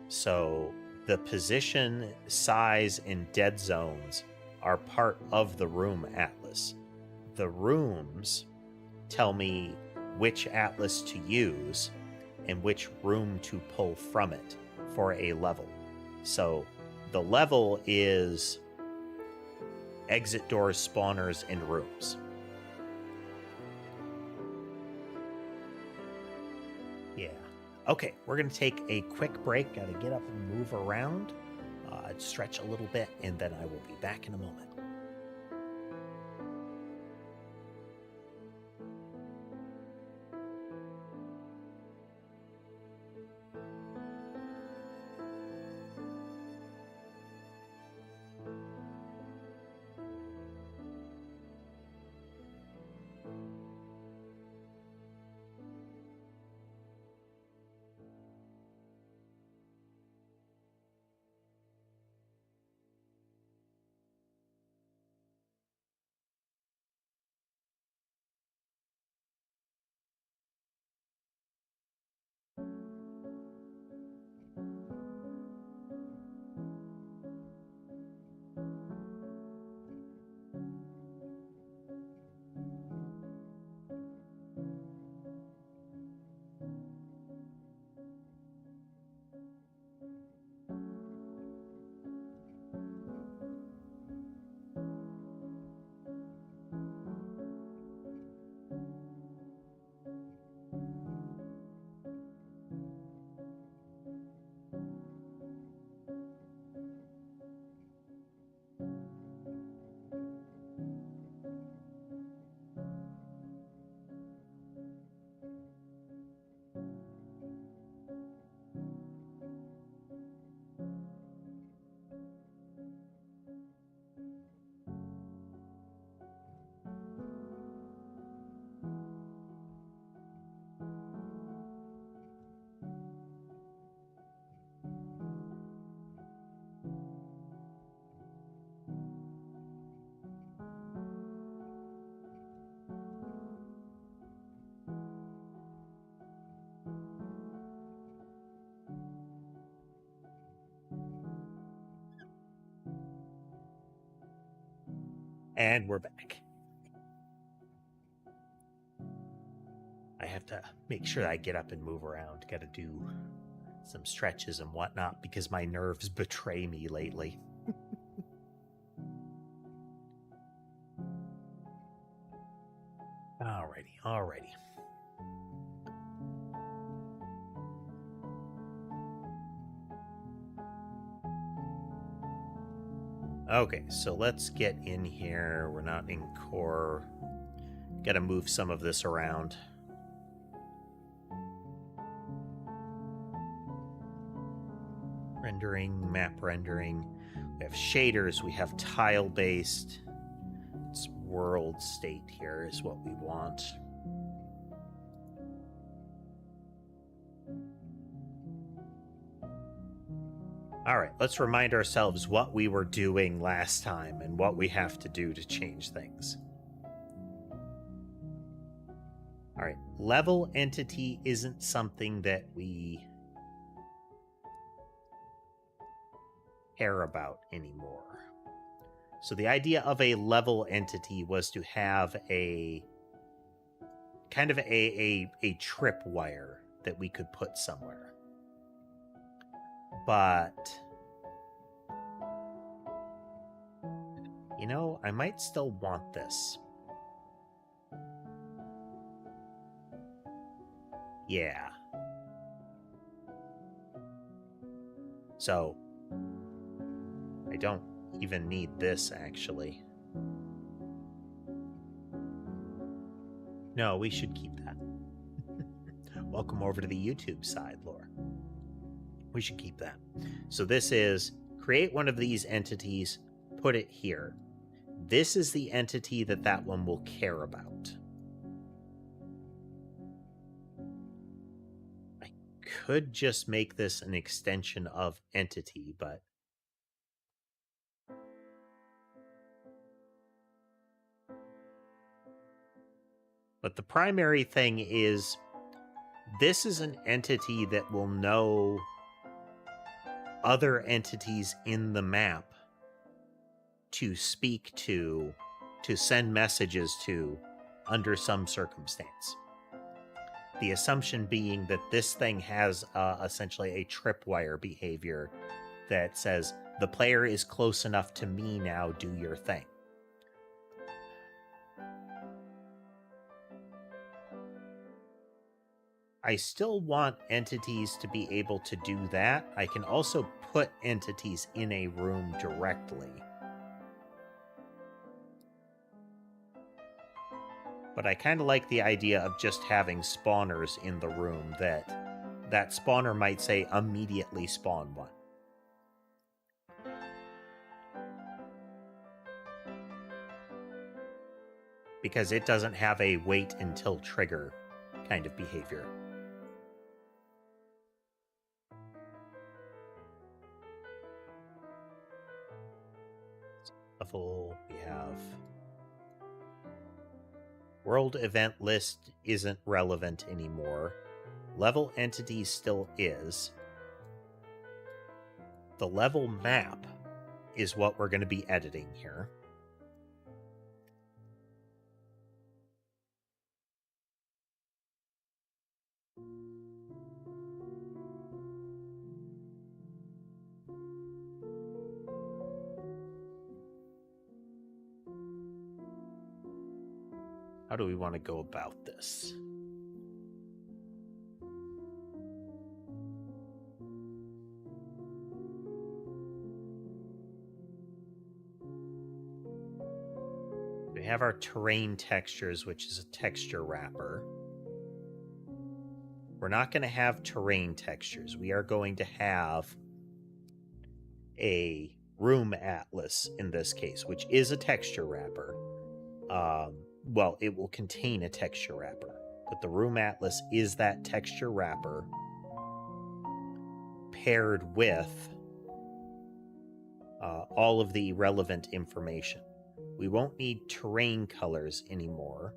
Speaker 1: So the position, size, and dead zones are part of the room atlas. The rooms tell me which atlas to use and which room to pull from it for a level. So the level is exit doors, spawners, and rooms. Yeah. Okay, we're going to take a quick break. Got to get up and move around, stretch a little bit, and then I will be back in a moment. And we're back. I have to make sure I get up and move around. Got to do some stretches and whatnot because my nerves betray me lately. Alrighty. Okay, so let's get in here. We're not in core. Got to move some of this around. Rendering, map rendering. We have shaders, we have tile-based. It's world state here is what we want. All right, let's remind ourselves what we were doing last time and what we have to do to change things. All right, level entity isn't something that we care about anymore. So the idea of a level entity was to have a kind of a tripwire that we could put somewhere. But, you know, I might still want this. Yeah. So, I don't even need this, actually. No, we should keep that. Welcome over to the YouTube side, Laura. We should keep that. So this is create one of these entities, put it here. This is the entity that one will care about. I could just make this an extension of entity, but the primary thing is this is an entity that will know other entities in the map to speak to send messages to under some circumstance. The assumption being that this thing has essentially a tripwire behavior that says, the player is close enough to me now, do your thing. I still want entities to be able to do that. I can also put entities in a room directly. But I kind of like the idea of just having spawners in the room that spawner might say immediately spawn one. Because it doesn't have a wait until trigger kind of behavior. Level, we have world event list isn't relevant anymore. Level entity still is. The level map is what we're going to be editing here. How do we want to go about this? We have our terrain textures, which is a texture wrapper. We're not going to have terrain textures. We are going to have a room atlas in this case, which is a texture wrapper. Well, it will contain a texture wrapper, but the room atlas is that texture wrapper paired with all of the relevant information. We won't need terrain colors anymore.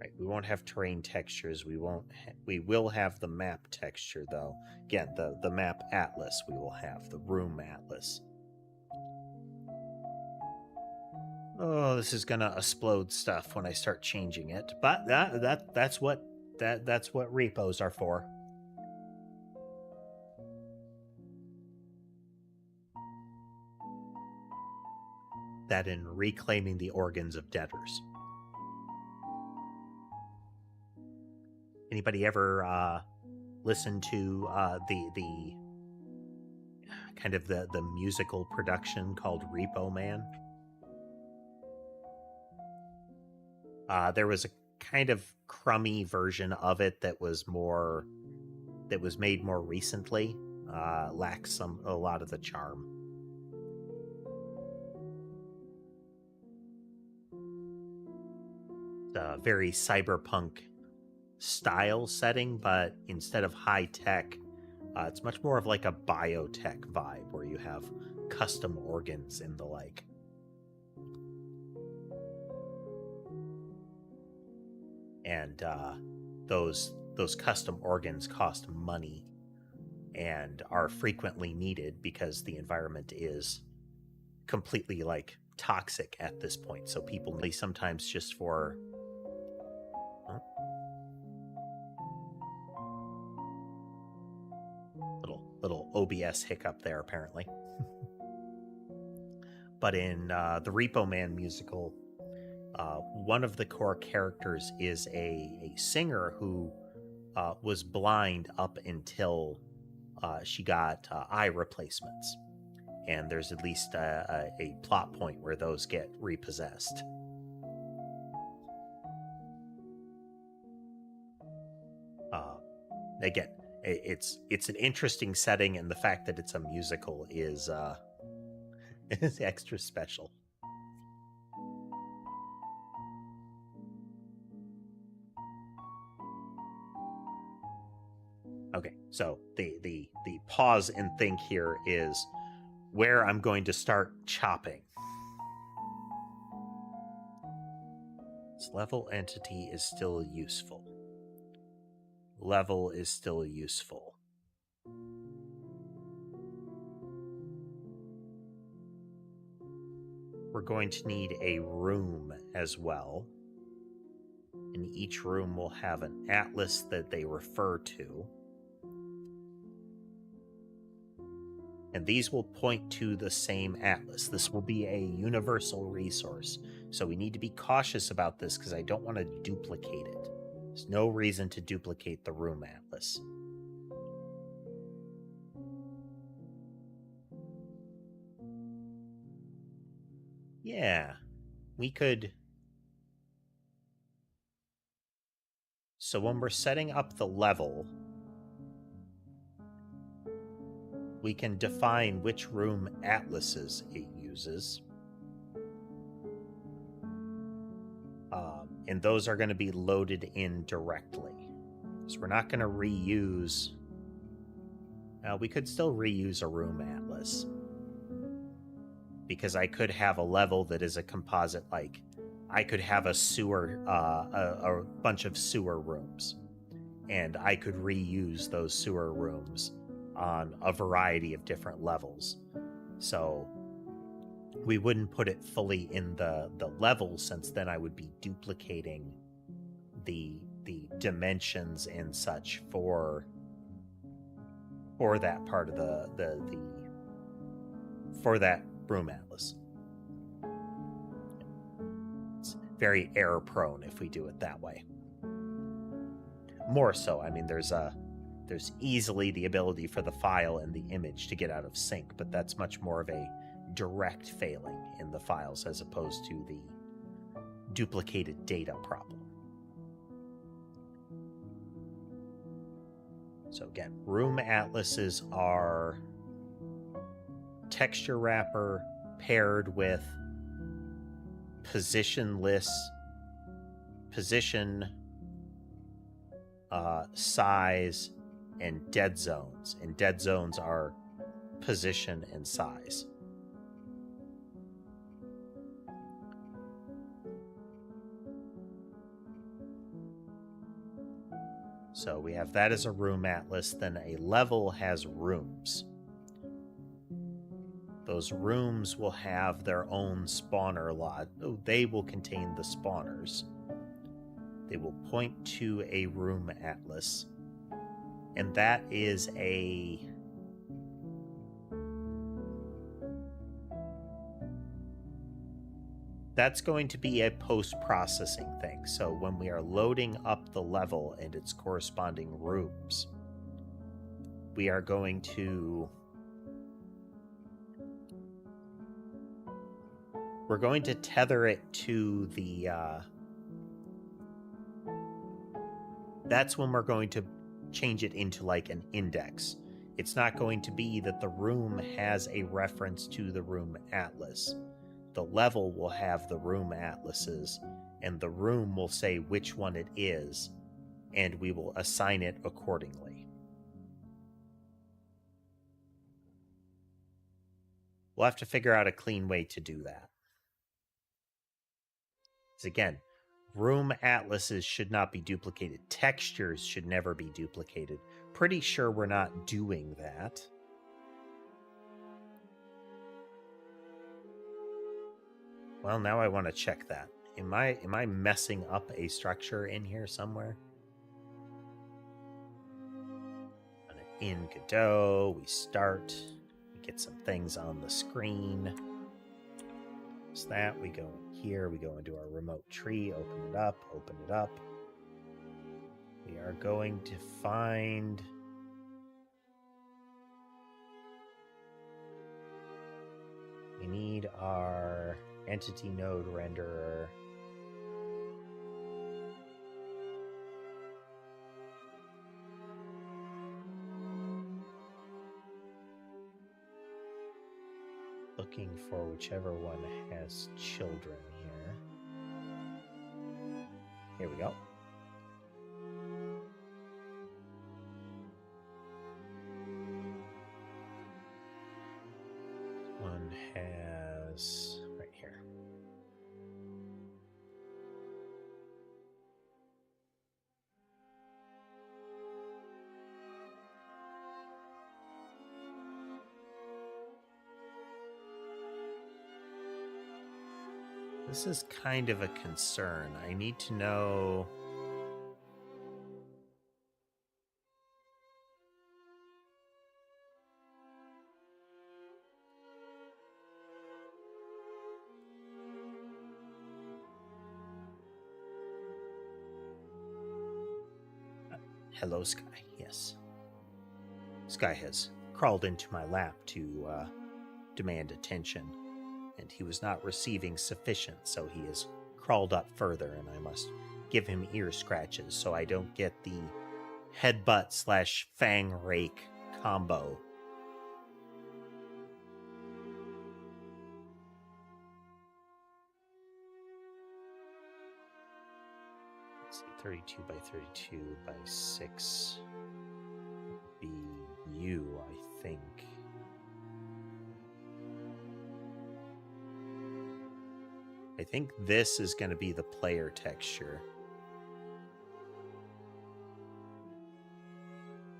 Speaker 1: Right, we won't have terrain textures. We will have the map texture though. Again, the map atlas we will have, the room atlas. Oh, this is gonna explode stuff when I start changing it. But that's what repos are for. That in reclaiming the organs of debtors. Anybody ever listen to the kind of the musical production called Repo Man? There was a kind of crummy version of it that was made more recently. Lacks a lot of the charm. The very cyberpunk style setting, but instead of high tech, it's much more of like a biotech vibe where you have custom organs and the like. And those custom organs cost money and are frequently needed because the environment is completely like toxic at this point. So people sometimes just for little OBS hiccup there apparently. But in the Repo Man musical, one of the core characters is a singer who was blind up until she got eye replacements. And there's at least a plot point where those get repossessed. Again, it's an interesting setting, and the fact that it's a musical is extra special. Okay, so the pause and think here is where I'm going to start chopping. This level entity is still useful. Level is still useful. We're going to need a room as well. And each room will have an atlas that they refer to. And these will point to the same atlas. This will be a universal resource. So we need to be cautious about this because I don't want to duplicate it. There's no reason to duplicate the room atlas. Yeah, we could. So when we're setting up the level, we can define which room atlases it uses. And those are going to be loaded in directly. So we're not going to reuse. We could still reuse a room atlas. Because I could have a level that is a composite, like I could have a sewer, a bunch of sewer rooms. And I could reuse those sewer rooms on a variety of different levels. So we wouldn't put it fully in the level, since then I would be duplicating the dimensions and such for that part of for that room atlas. It's very error prone if we do it that way. More so, I mean, there's easily the ability for the file and the image to get out of sync, but that's much more of a direct failing in the files as opposed to the duplicated data problem. So again, room atlases are texture wrapper paired with positionless position, size, and dead zones. And dead zones are position and size. So we have that as a room atlas, then a level has rooms. Those rooms will have their own spawner lot. Oh, they will contain the spawners. They will point to a room atlas. And that is a... That's going to be a post-processing thing. So when we are loading up the level and its corresponding rooms, we are going to... We're going to tether it to the... That's when we're going to change it into like an index. It's not going to be that the room has a reference to the room atlas. The level will have the room atlases, and the room will say which one it is, and we will assign it accordingly. We'll have to figure out a clean way to do that. Because again, room atlases should not be duplicated. Textures should never be duplicated. Pretty sure we're not doing that. Well, now I want to check that. Am I messing up a structure in here somewhere? In Godot, we start, we get some things on the screen. So that, we go in here, we go into our remote tree, open it up, open it up. We are going to find... We need our entity node renderer. Looking for whichever one has children here. Here we go. One has right here. This is kind of a concern. I need to know... Hello, Sky. Yes. Sky has crawled into my lap to demand attention, and he was not receiving sufficient, so he has crawled up further, and I must give him ear scratches so I don't get the headbutt / fang rake combo. Let's see, 32 by 32 by 6 would be you, I think. I think this is going to be the player texture.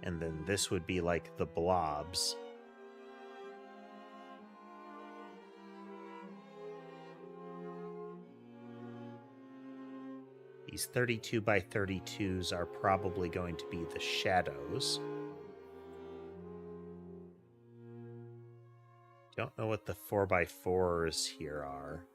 Speaker 1: And then this would be like the blobs. These 32 by 32s are probably going to be the shadows. Don't know what the 4 by 4s here are.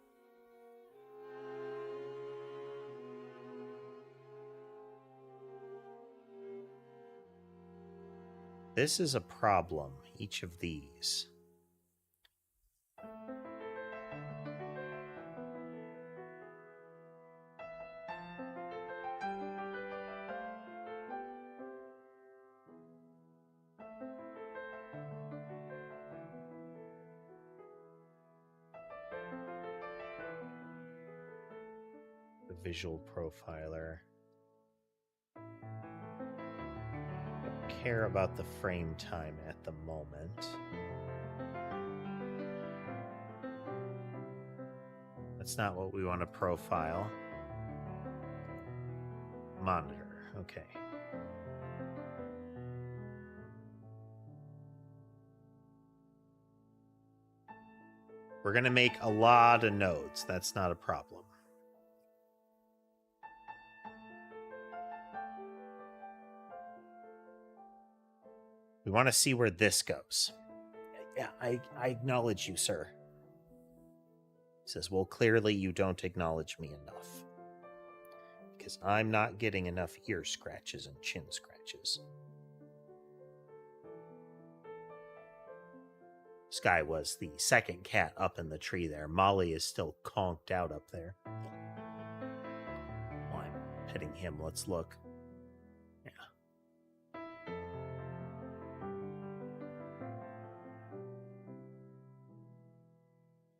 Speaker 1: This is a problem, each of these. The visual profiler. Care about the frame time at the moment. That's not what we want to profile. Monitor, okay. We're going to make a lot of nodes. That's not a problem. We want to see where this goes. Yeah, I acknowledge you, sir. He says, well, clearly you don't acknowledge me enough. Because I'm not getting enough ear scratches and chin scratches. Sky was the second cat up in the tree there. Molly is still conked out up there. Well, I'm petting him. Let's look. Yeah.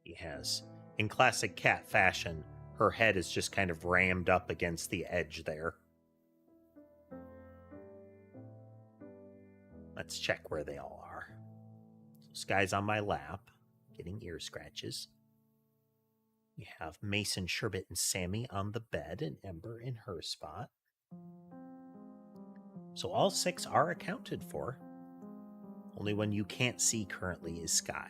Speaker 1: He has, in classic cat fashion, her head is just kind of rammed up against the edge there. Let's check where they all are. So Sky's on my lap, getting ear scratches. We have Mason, Sherbet, and Sammy on the bed, and Ember in her spot. So all 6 are accounted for. Only one you can't see currently is Sky.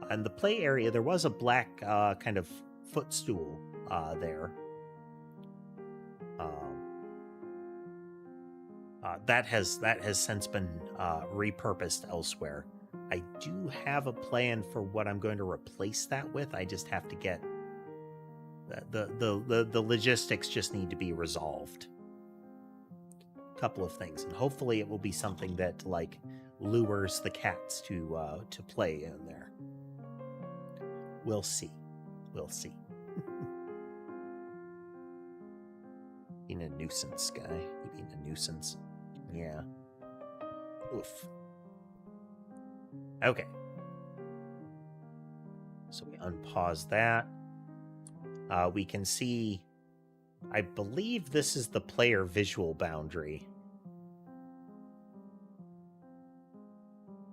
Speaker 1: In the play area, there was a black kind of footstool there. That has since been repurposed elsewhere. I do have a plan for what I'm going to replace that with. I just have to get the logistics just need to be resolved. A couple of things, and hopefully it will be something that like lures the cats to play in there. We'll see. We'll see. Being a nuisance, Guy. You being a nuisance. Yeah. Oof. Okay. So we unpause that. We can see, I believe this is the player visual boundary.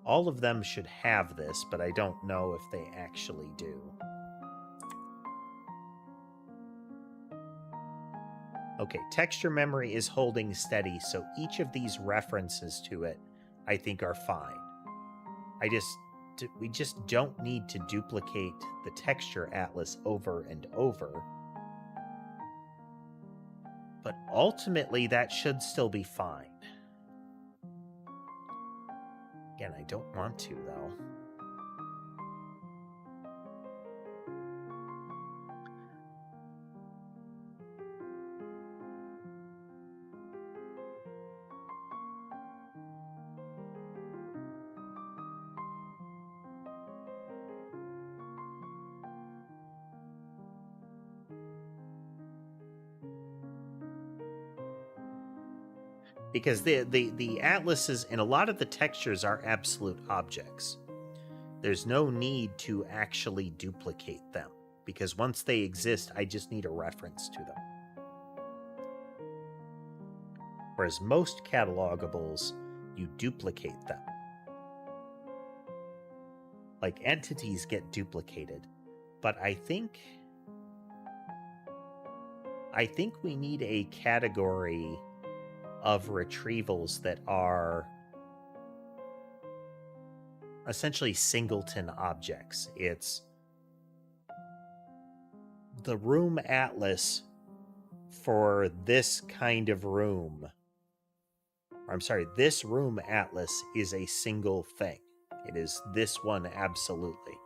Speaker 1: All of them should have this, but I don't know if they actually do. Okay, texture memory is holding steady, so each of these references to it, I think, are fine. We just don't need to duplicate the texture atlas over and over. But ultimately, that should still be fine. Again, I don't want to, though. Because the atlases and a lot of the textures are absolute objects. There's no need to actually duplicate them, because once they exist, I just need a reference to them. Whereas most catalogables, you duplicate them. Like entities get duplicated, but I think we need a category of retrievals that are essentially singleton objects. It's the room atlas for this kind of room. I'm sorry, this room atlas is a single thing. It is this one absolutely.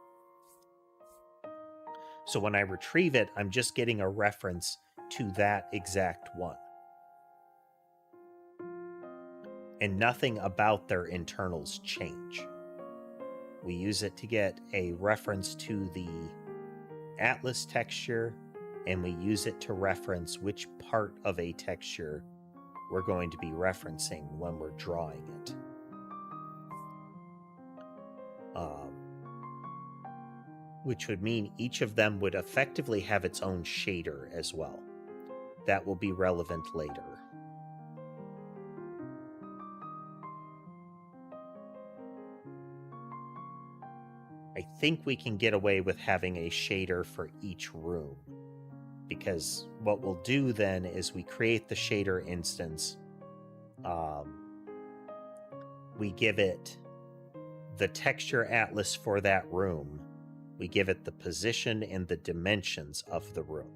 Speaker 1: So when I retrieve it, I'm just getting a reference to that exact one. And nothing about their internals change. We use it to get a reference to the atlas texture, and we use it to reference which part of a texture we're going to be referencing when we're drawing it. Which would mean each of them would effectively have its own shader as well. That will be relevant later. I think we can get away with having a shader for each room, because what we'll do then is we create the shader instance. We give it the texture atlas for that room, we give it the position and the dimensions of the room.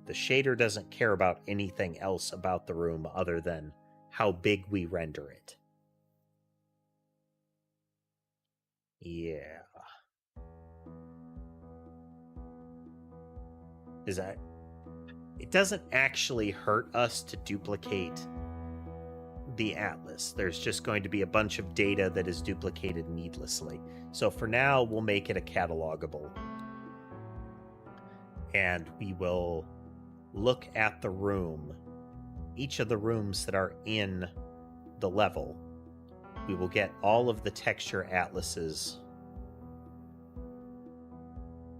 Speaker 1: The shader doesn't care about anything else about the room other than how big we render it. Yeah. Is that... It doesn't actually hurt us to duplicate the atlas. There's just going to be a bunch of data that is duplicated needlessly. So for now, we'll make it a catalogable. And we will look at the room, each of the rooms that are in the level. We will get all of the texture atlases.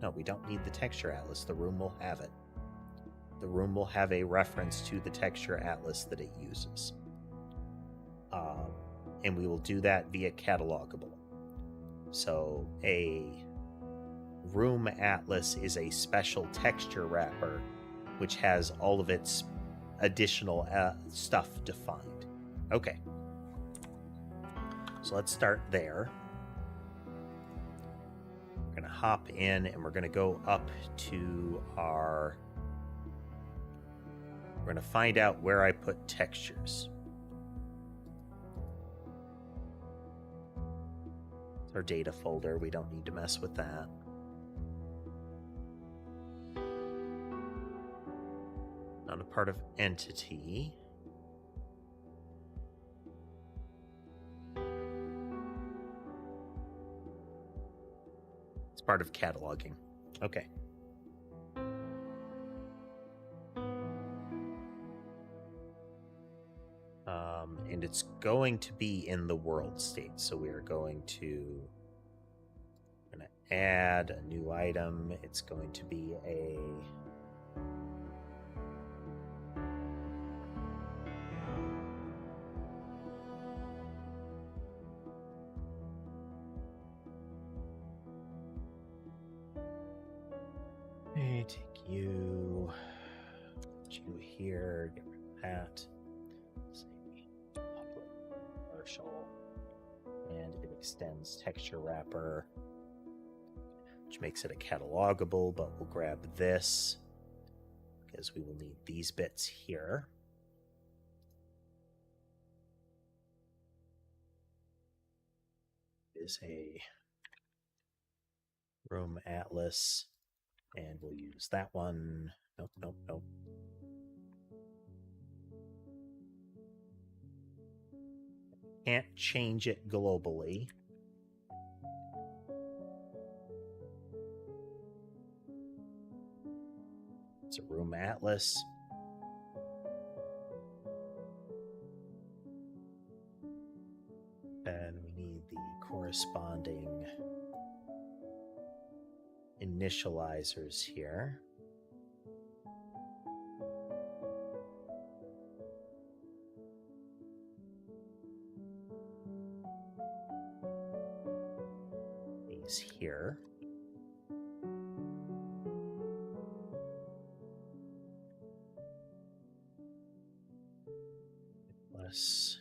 Speaker 1: No, we don't need the texture atlas. The room will have it. The room will have a reference to the texture atlas that it uses. And we will do that via catalogable. So a room atlas is a special texture wrapper which has all of its additional stuff defined. Okay. So let's start there. We're going to hop in and we're going to go up to our... We're going to find out where I put textures. It's our data folder. We don't need to mess with that. Not a part of entity. It's part of cataloging. Okay. And it's going to be in the world state. So we are going to add a new item. It's going to be a... Hey, take you, put you here, get rid of that. Public, commercial, and it extends texture wrapper, which makes it a catalogable, but we'll grab this because we will need these bits here. It is a room atlas. And we'll use that one. Nope, nope, nope. Can't change it globally. It's a room atlas. And we need the corresponding initializers here. These here. Plus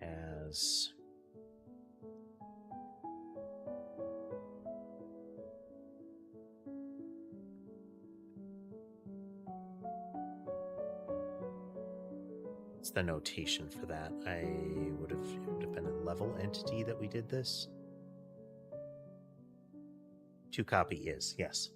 Speaker 1: as what's the notation for that? It would have been a level entity that we did this. To copy is, yes.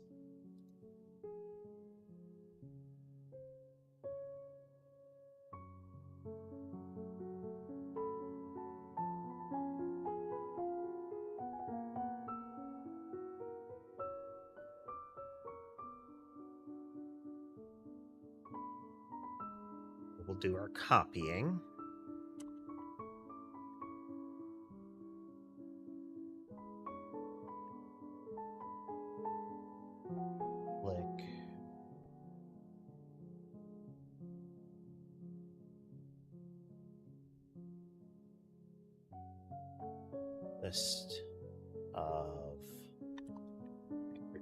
Speaker 1: We'll do our copying. Click. List of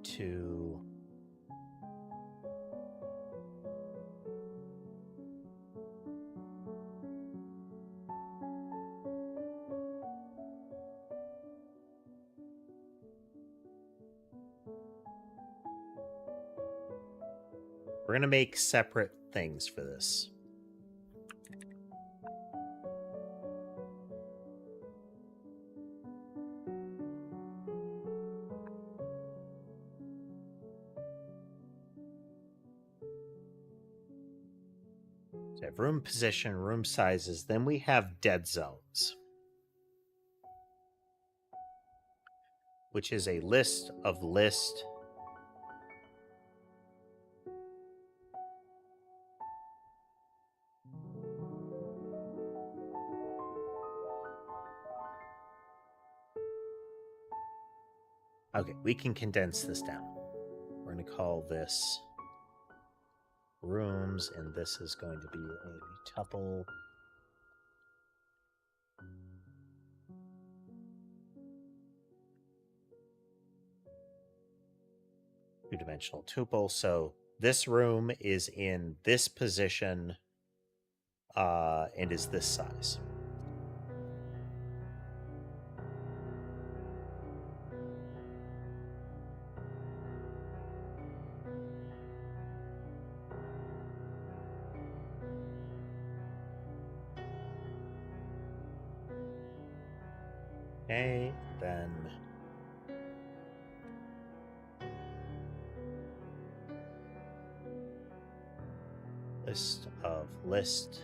Speaker 1: 2. We're going to make separate things for this. So I have room position, room sizes, then we have dead zones, which is a list of list. Okay, we can condense this down. We're going to call this rooms, and this is going to be a tuple. Two-dimensional tuple. So this room is in this position and is this size. Okay, then list of list.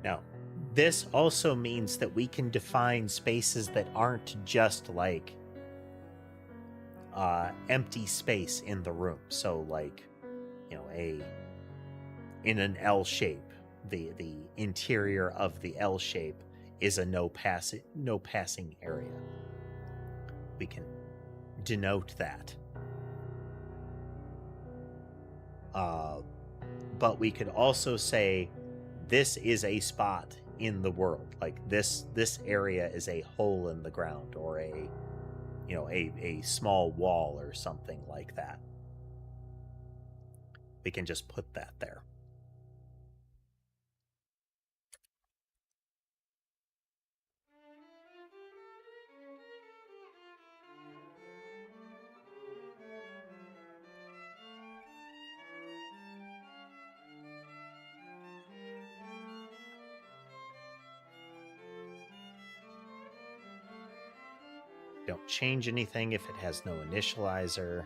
Speaker 1: Now, this also means that we can define spaces that aren't just like empty space in the room. So like, you know, in an L shape, the interior of the L shape is a no passing area. We can denote that. But we could also say this is a spot in the world. Like this area is a hole in the ground, or a small wall or something like that. We can just put that there. Don't change anything if it has no initializer.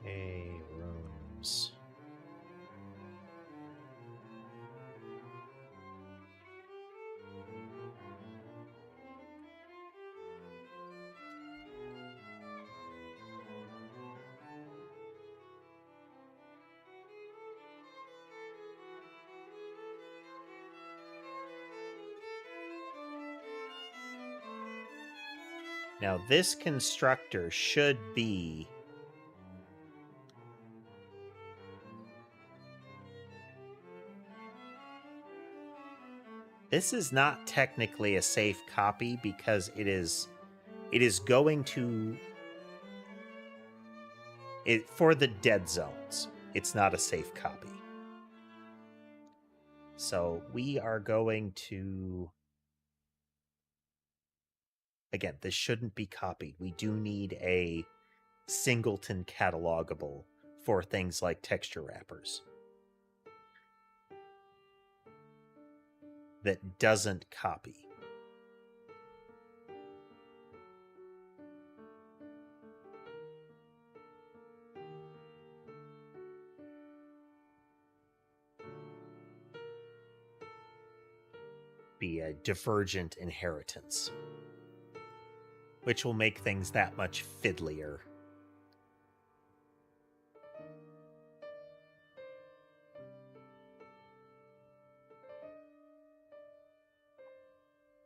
Speaker 1: Okay, rooms. Now this constructor should be this is not technically a safe copy because it is going to for the dead zones. It's not a safe copy. So we are going to, again, this shouldn't be copied. We do need a singleton catalogable for things like texture wrappers that doesn't copy. be a divergent inheritance, which will make things that much fiddlier.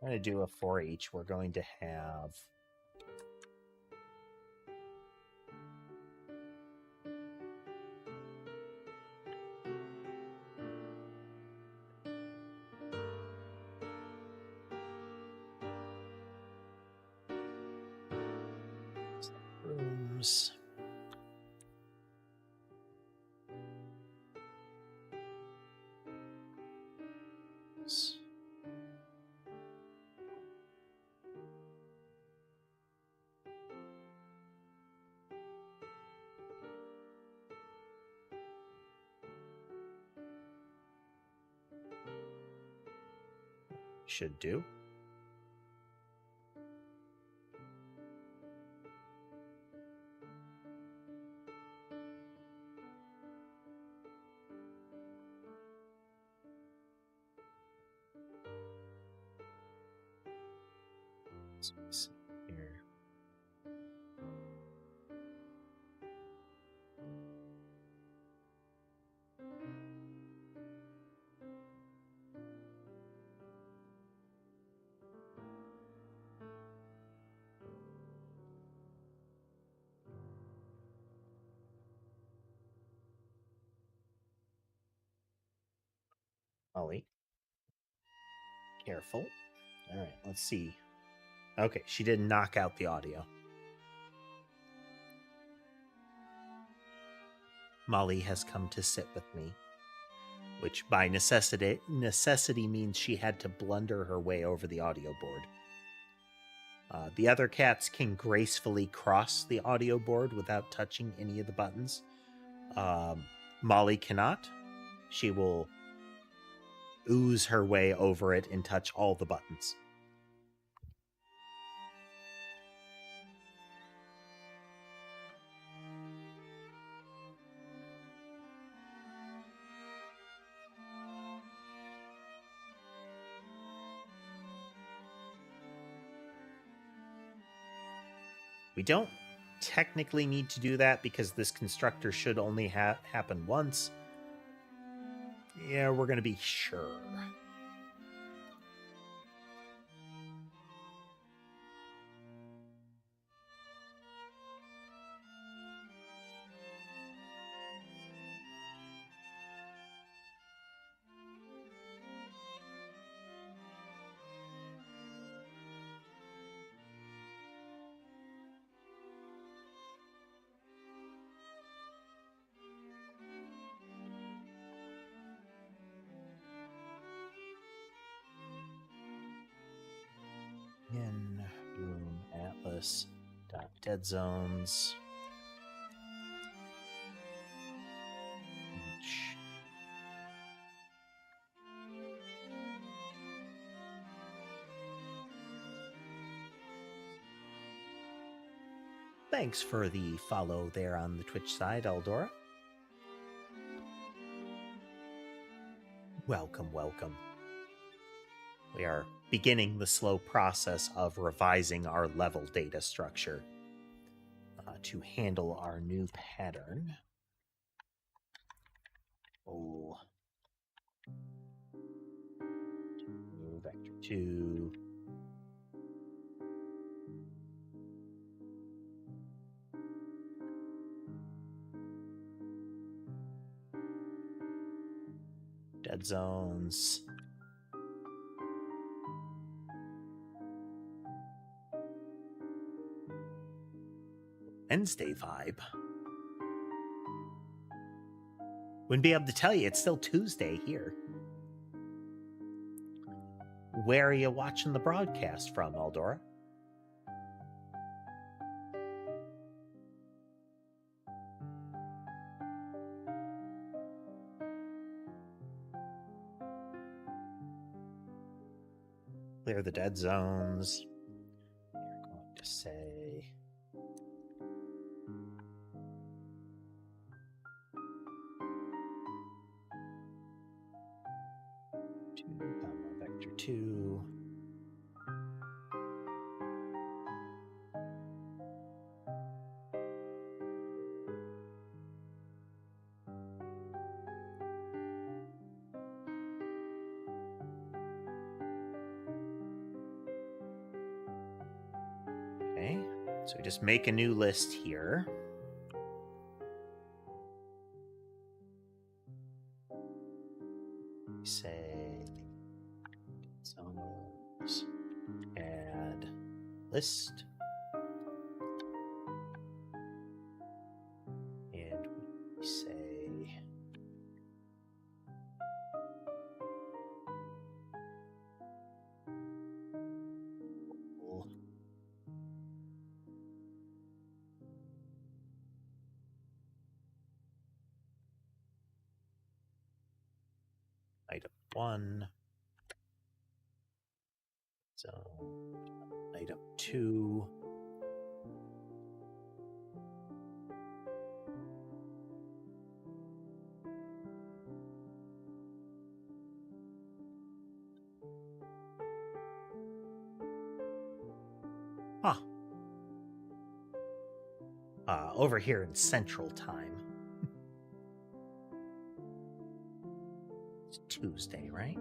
Speaker 1: I'm going to do a for each. We're going to have rooms. Should do. Let's see here. Ollie. Careful. All right, let's see. Okay, she didn't knock out the audio. Molly has come to sit with me, which by necessity means she had to blunder her way over the audio board. The other cats can gracefully cross the audio board without touching any of the buttons. Molly cannot. She will ooze her way over it and touch all the buttons. We don't technically need to do that because this constructor should only happen once. Yeah, we're going to be sure. In room atlas dot dead zones. Thanks for the follow there on the Twitch side, Eldora. Welcome, welcome. We are beginning the slow process of revising our level data structure to handle our new pattern. Oh. Vector 2. Dead zones. Wednesday vibe. Wouldn't be able to tell you. It's still Tuesday here. Where are you watching the broadcast from, Eldora? Clear the dead zones. You're going to say... vector 2. Okay, so just make a new list here. Say zones, add list, and we say item 1, so item 2, over here in Central Time. It's Tuesday, right?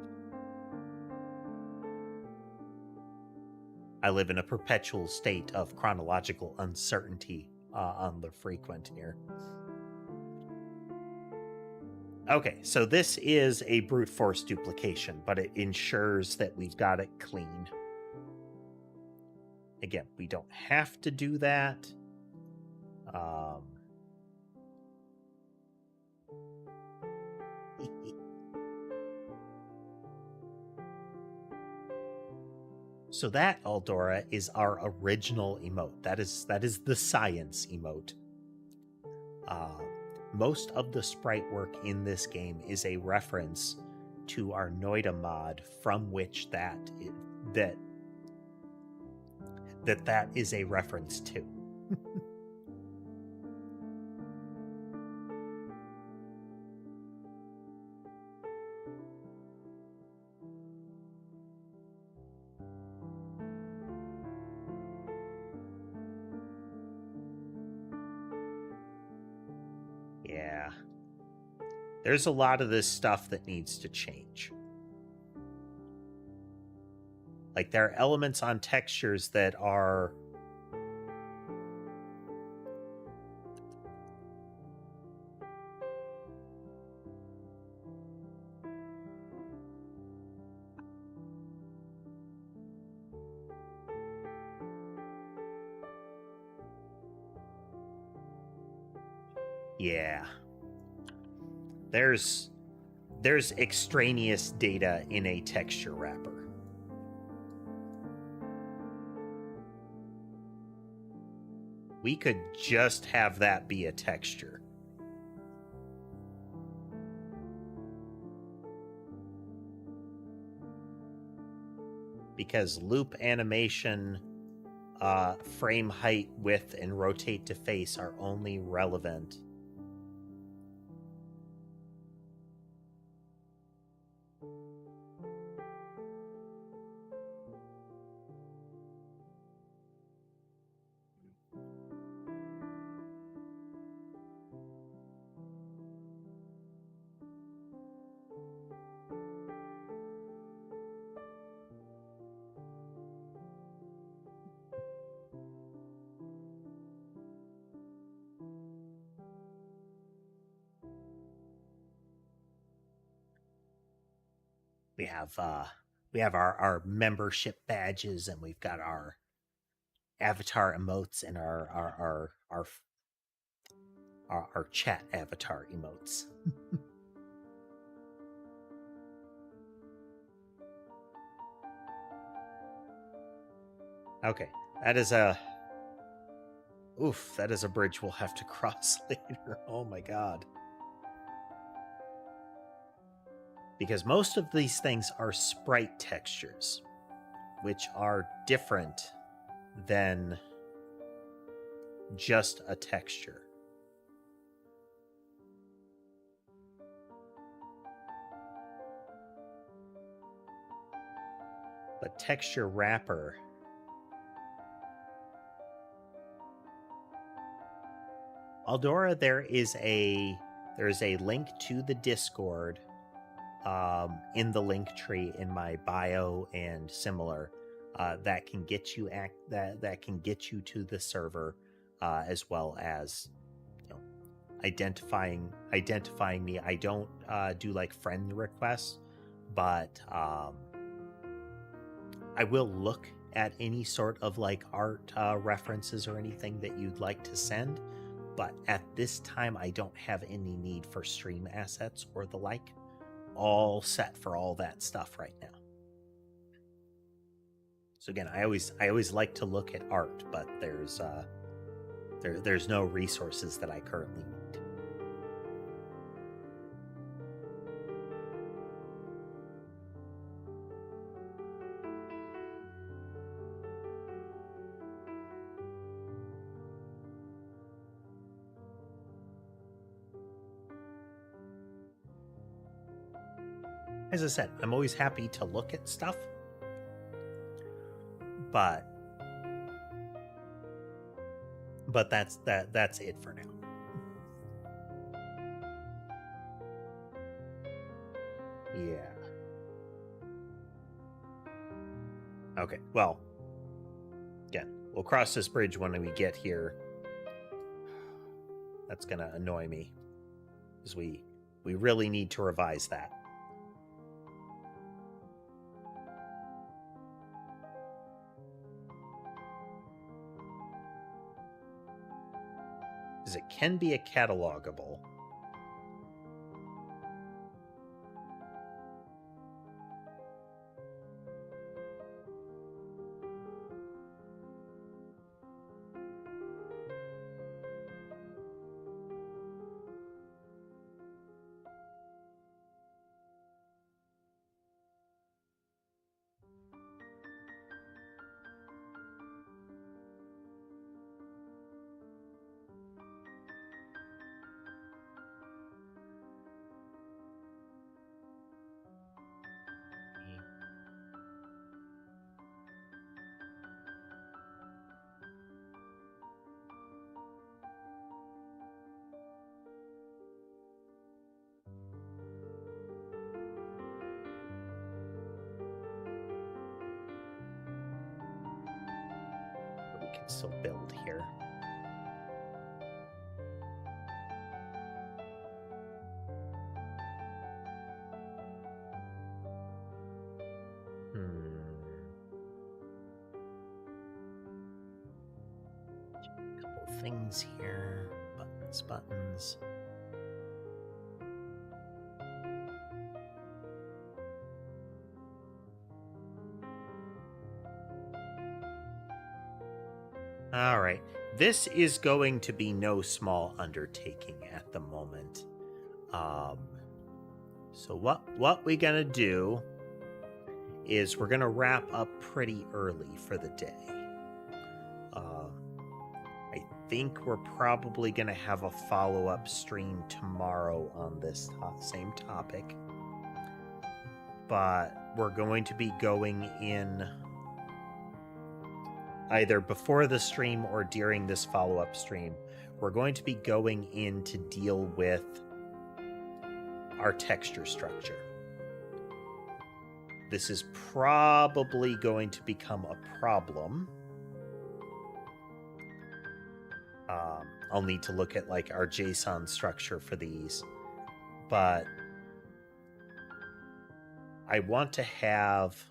Speaker 1: I live in a perpetual state of chronological uncertainty on the frequent here. Okay, so this is a brute force duplication, but it ensures that we've got it clean. Again, we don't have to do that. So that, Aldora, is our original emote. That is the science emote. Most of the sprite work in this game is a reference to our Noida mod, from which that is a reference to. Yeah. There's a lot of this stuff that needs to change. Like, there are elements on textures that are... Yeah. There's extraneous data in a texture wrapper. We could just have that be a texture. Because loop animation, frame height, width, and rotate to face are only relevant we have our membership badges, and we've got our avatar emotes and our chat avatar emotes. Okay, that is a bridge we'll have to cross later. Oh my god. Because most of these things are sprite textures, which are different than just a texture. But texture wrapper. Aldora, there is a link to the Discord in the LinkTree in my bio and similar that can get you that can get you to the server, as well as identifying me. I don't do like friend requests, but I will look at any sort of like art references or anything that you'd like to send. But at this time, I don't have any need for stream assets or the like. All set for all that stuff right now. So again, I always like to look at art, but there's no resources that I currently need. As I said, I'm always happy to look at stuff, but that's it for now. Yeah. Okay. Well, again, we'll cross this bridge when we get here. That's gonna annoy me, because we really need to revise that. Because it can be a catalogable. We can still build here. A couple things here. Buttons. All right. This is going to be no small undertaking at the moment. So what we're gonna do is we're gonna wrap up pretty early for the day. I think we're probably gonna have a follow-up stream tomorrow on this same topic, but we're going to be going in either before the stream or during this follow-up stream. We're going to be going in to deal with our texture structure. This is probably going to become a problem. I'll need to look at like our JSON structure for these, but I want to have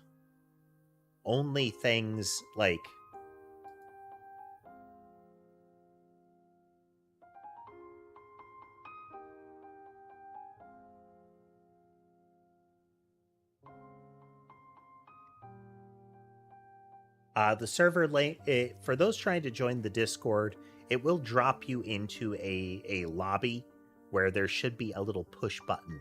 Speaker 1: only things like the server link. For those trying to join the Discord, it will drop you into a lobby where there should be a little push button,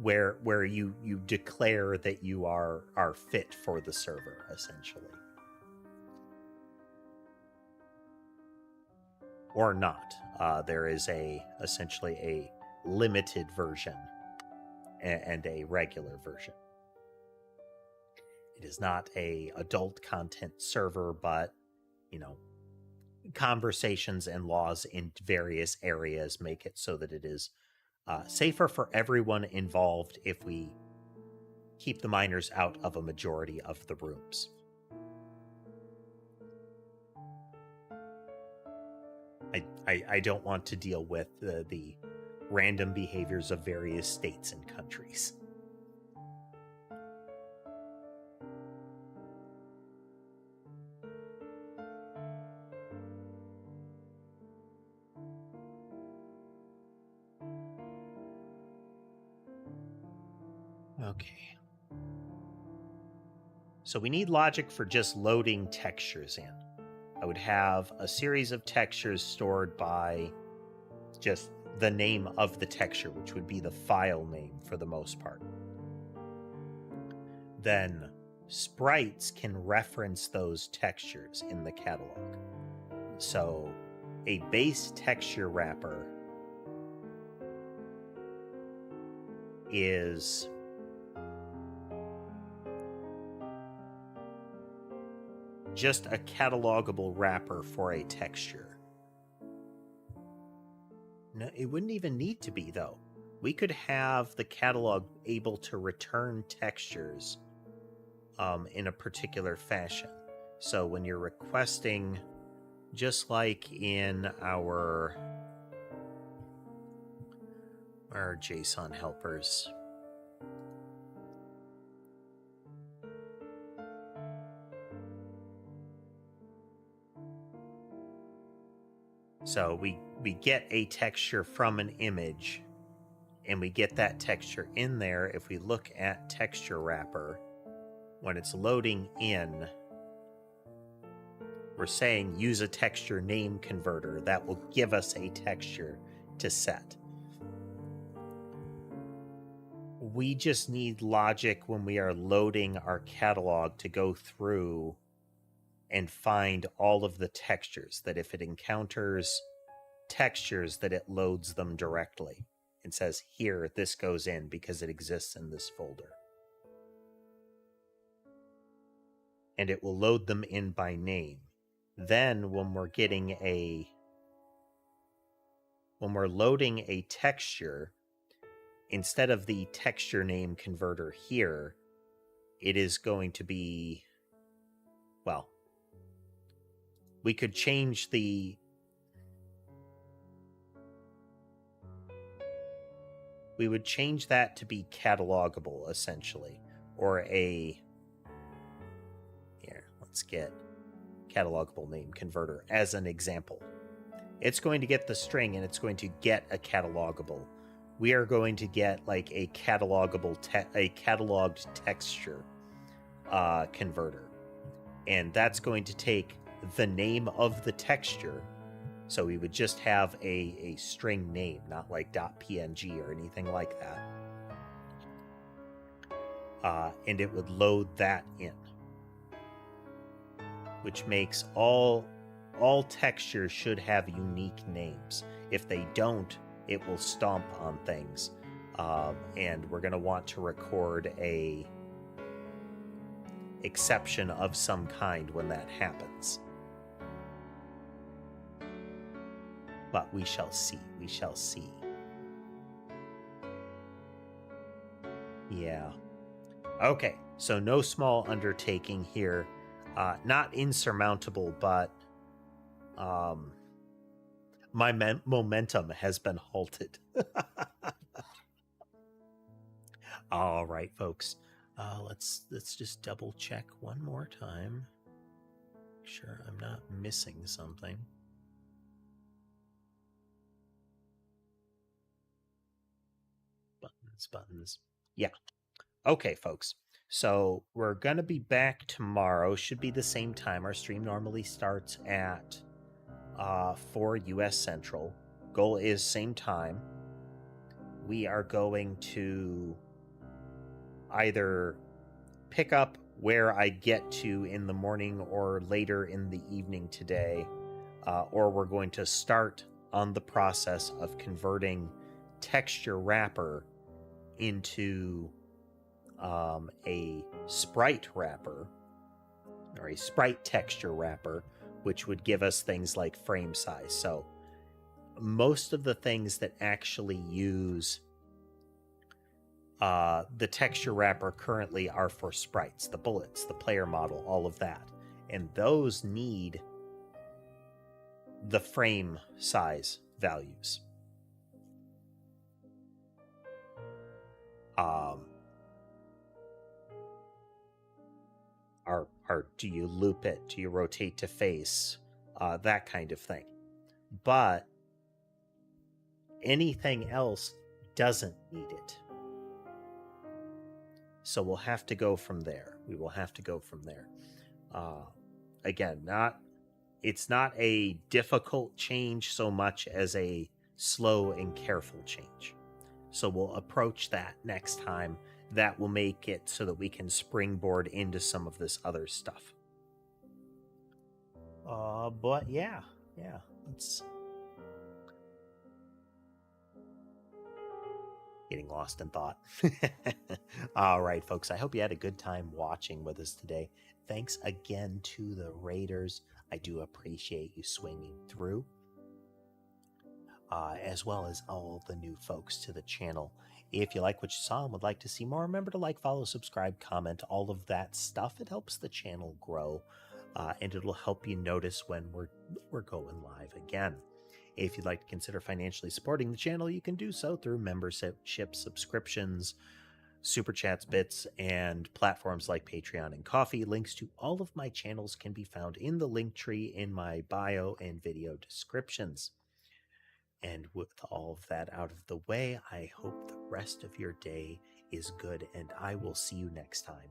Speaker 1: where you declare that you are fit for the server, essentially, or not. There is essentially a limited version and a regular version. It is not a adult content server, but, you know, conversations and laws in various areas make it so that it is safer for everyone involved if we keep the minors out of a majority of the rooms. I don't want to deal with the random behaviors of various states and countries. Okay. So we need logic for just loading textures in. I would have a series of textures stored by just the name of the texture, which would be the file name for the most part. Then sprites can reference those textures in the catalog. So a base texture wrapper is just a catalogable wrapper for a texture. No, it wouldn't even need to be, though. We could have the catalog able to return textures in a particular fashion. So when you're requesting, just like in our JSON helpers, so we get a texture from an image, and we get that texture in there. If we look at texture wrapper, when it's loading in, we're saying use a texture name converter that will give us a texture to set. We just need logic when we are loading our catalog to go through and find all of the textures, that if it encounters textures, that it loads them directly and says, here, this goes in because it exists in this folder. And it will load them in by name. Then when we're loading a texture, instead of the texture name converter here, it is going to be, well, we could change we would change that to be catalogable, essentially, or here, let's get catalogable name converter as an example. It's going to get the string and it's going to get a catalogable. We are going to get like a catalogable a cataloged texture converter, and that's going to take the name of the texture. So we would just have a string name, not like .png or anything like that. And it would load that in, which makes all textures should have unique names. If they don't, it will stomp on things. And we're going to want to record a exception of some kind when that happens. But we shall see. We shall see. Yeah. Okay, so no small undertaking here. Not insurmountable, but my momentum has been halted. All right, folks. Let's just double check one more time. Make sure I'm not missing something. Buttons. Yeah. Okay, folks. So we're going to be back tomorrow. Should be the same time. Our stream normally starts at 4 US Central. Goal is same time. We are going to either pick up where I get to in the morning or later in the evening today, or we're going to start on the process of converting texture wrapper into a sprite wrapper or a sprite texture wrapper, which would give us things like frame size. So most of the things that actually use the texture wrapper currently are for sprites, the bullets, the player model, all of that. And those need the frame size values. Do you loop it? Do you rotate to face? That kind of thing. But anything else doesn't need it. So we'll have to go from there. We will have to go from there. Again, it's not a difficult change so much as a slow and careful change. So we'll approach that next time. That will make it so that we can springboard into some of this other stuff. But yeah, it's getting lost in thought. All right, folks, I hope you had a good time watching with us today. Thanks again to the Raiders. I do appreciate you swinging through, as well as all the new folks to the channel. If you like what you saw and would like to see more, remember to like, follow, subscribe, comment, all of that stuff. It helps the channel grow, and it'll help you notice when we're going live again. If you'd like to consider financially supporting the channel, you can do so through membership, subscriptions, super chats, bits, and platforms like Patreon and Ko-fi. Links to all of my channels can be found in the link tree in my bio and video descriptions. And with all of that out of the way, I hope the rest of your day is good, and I will see you next time.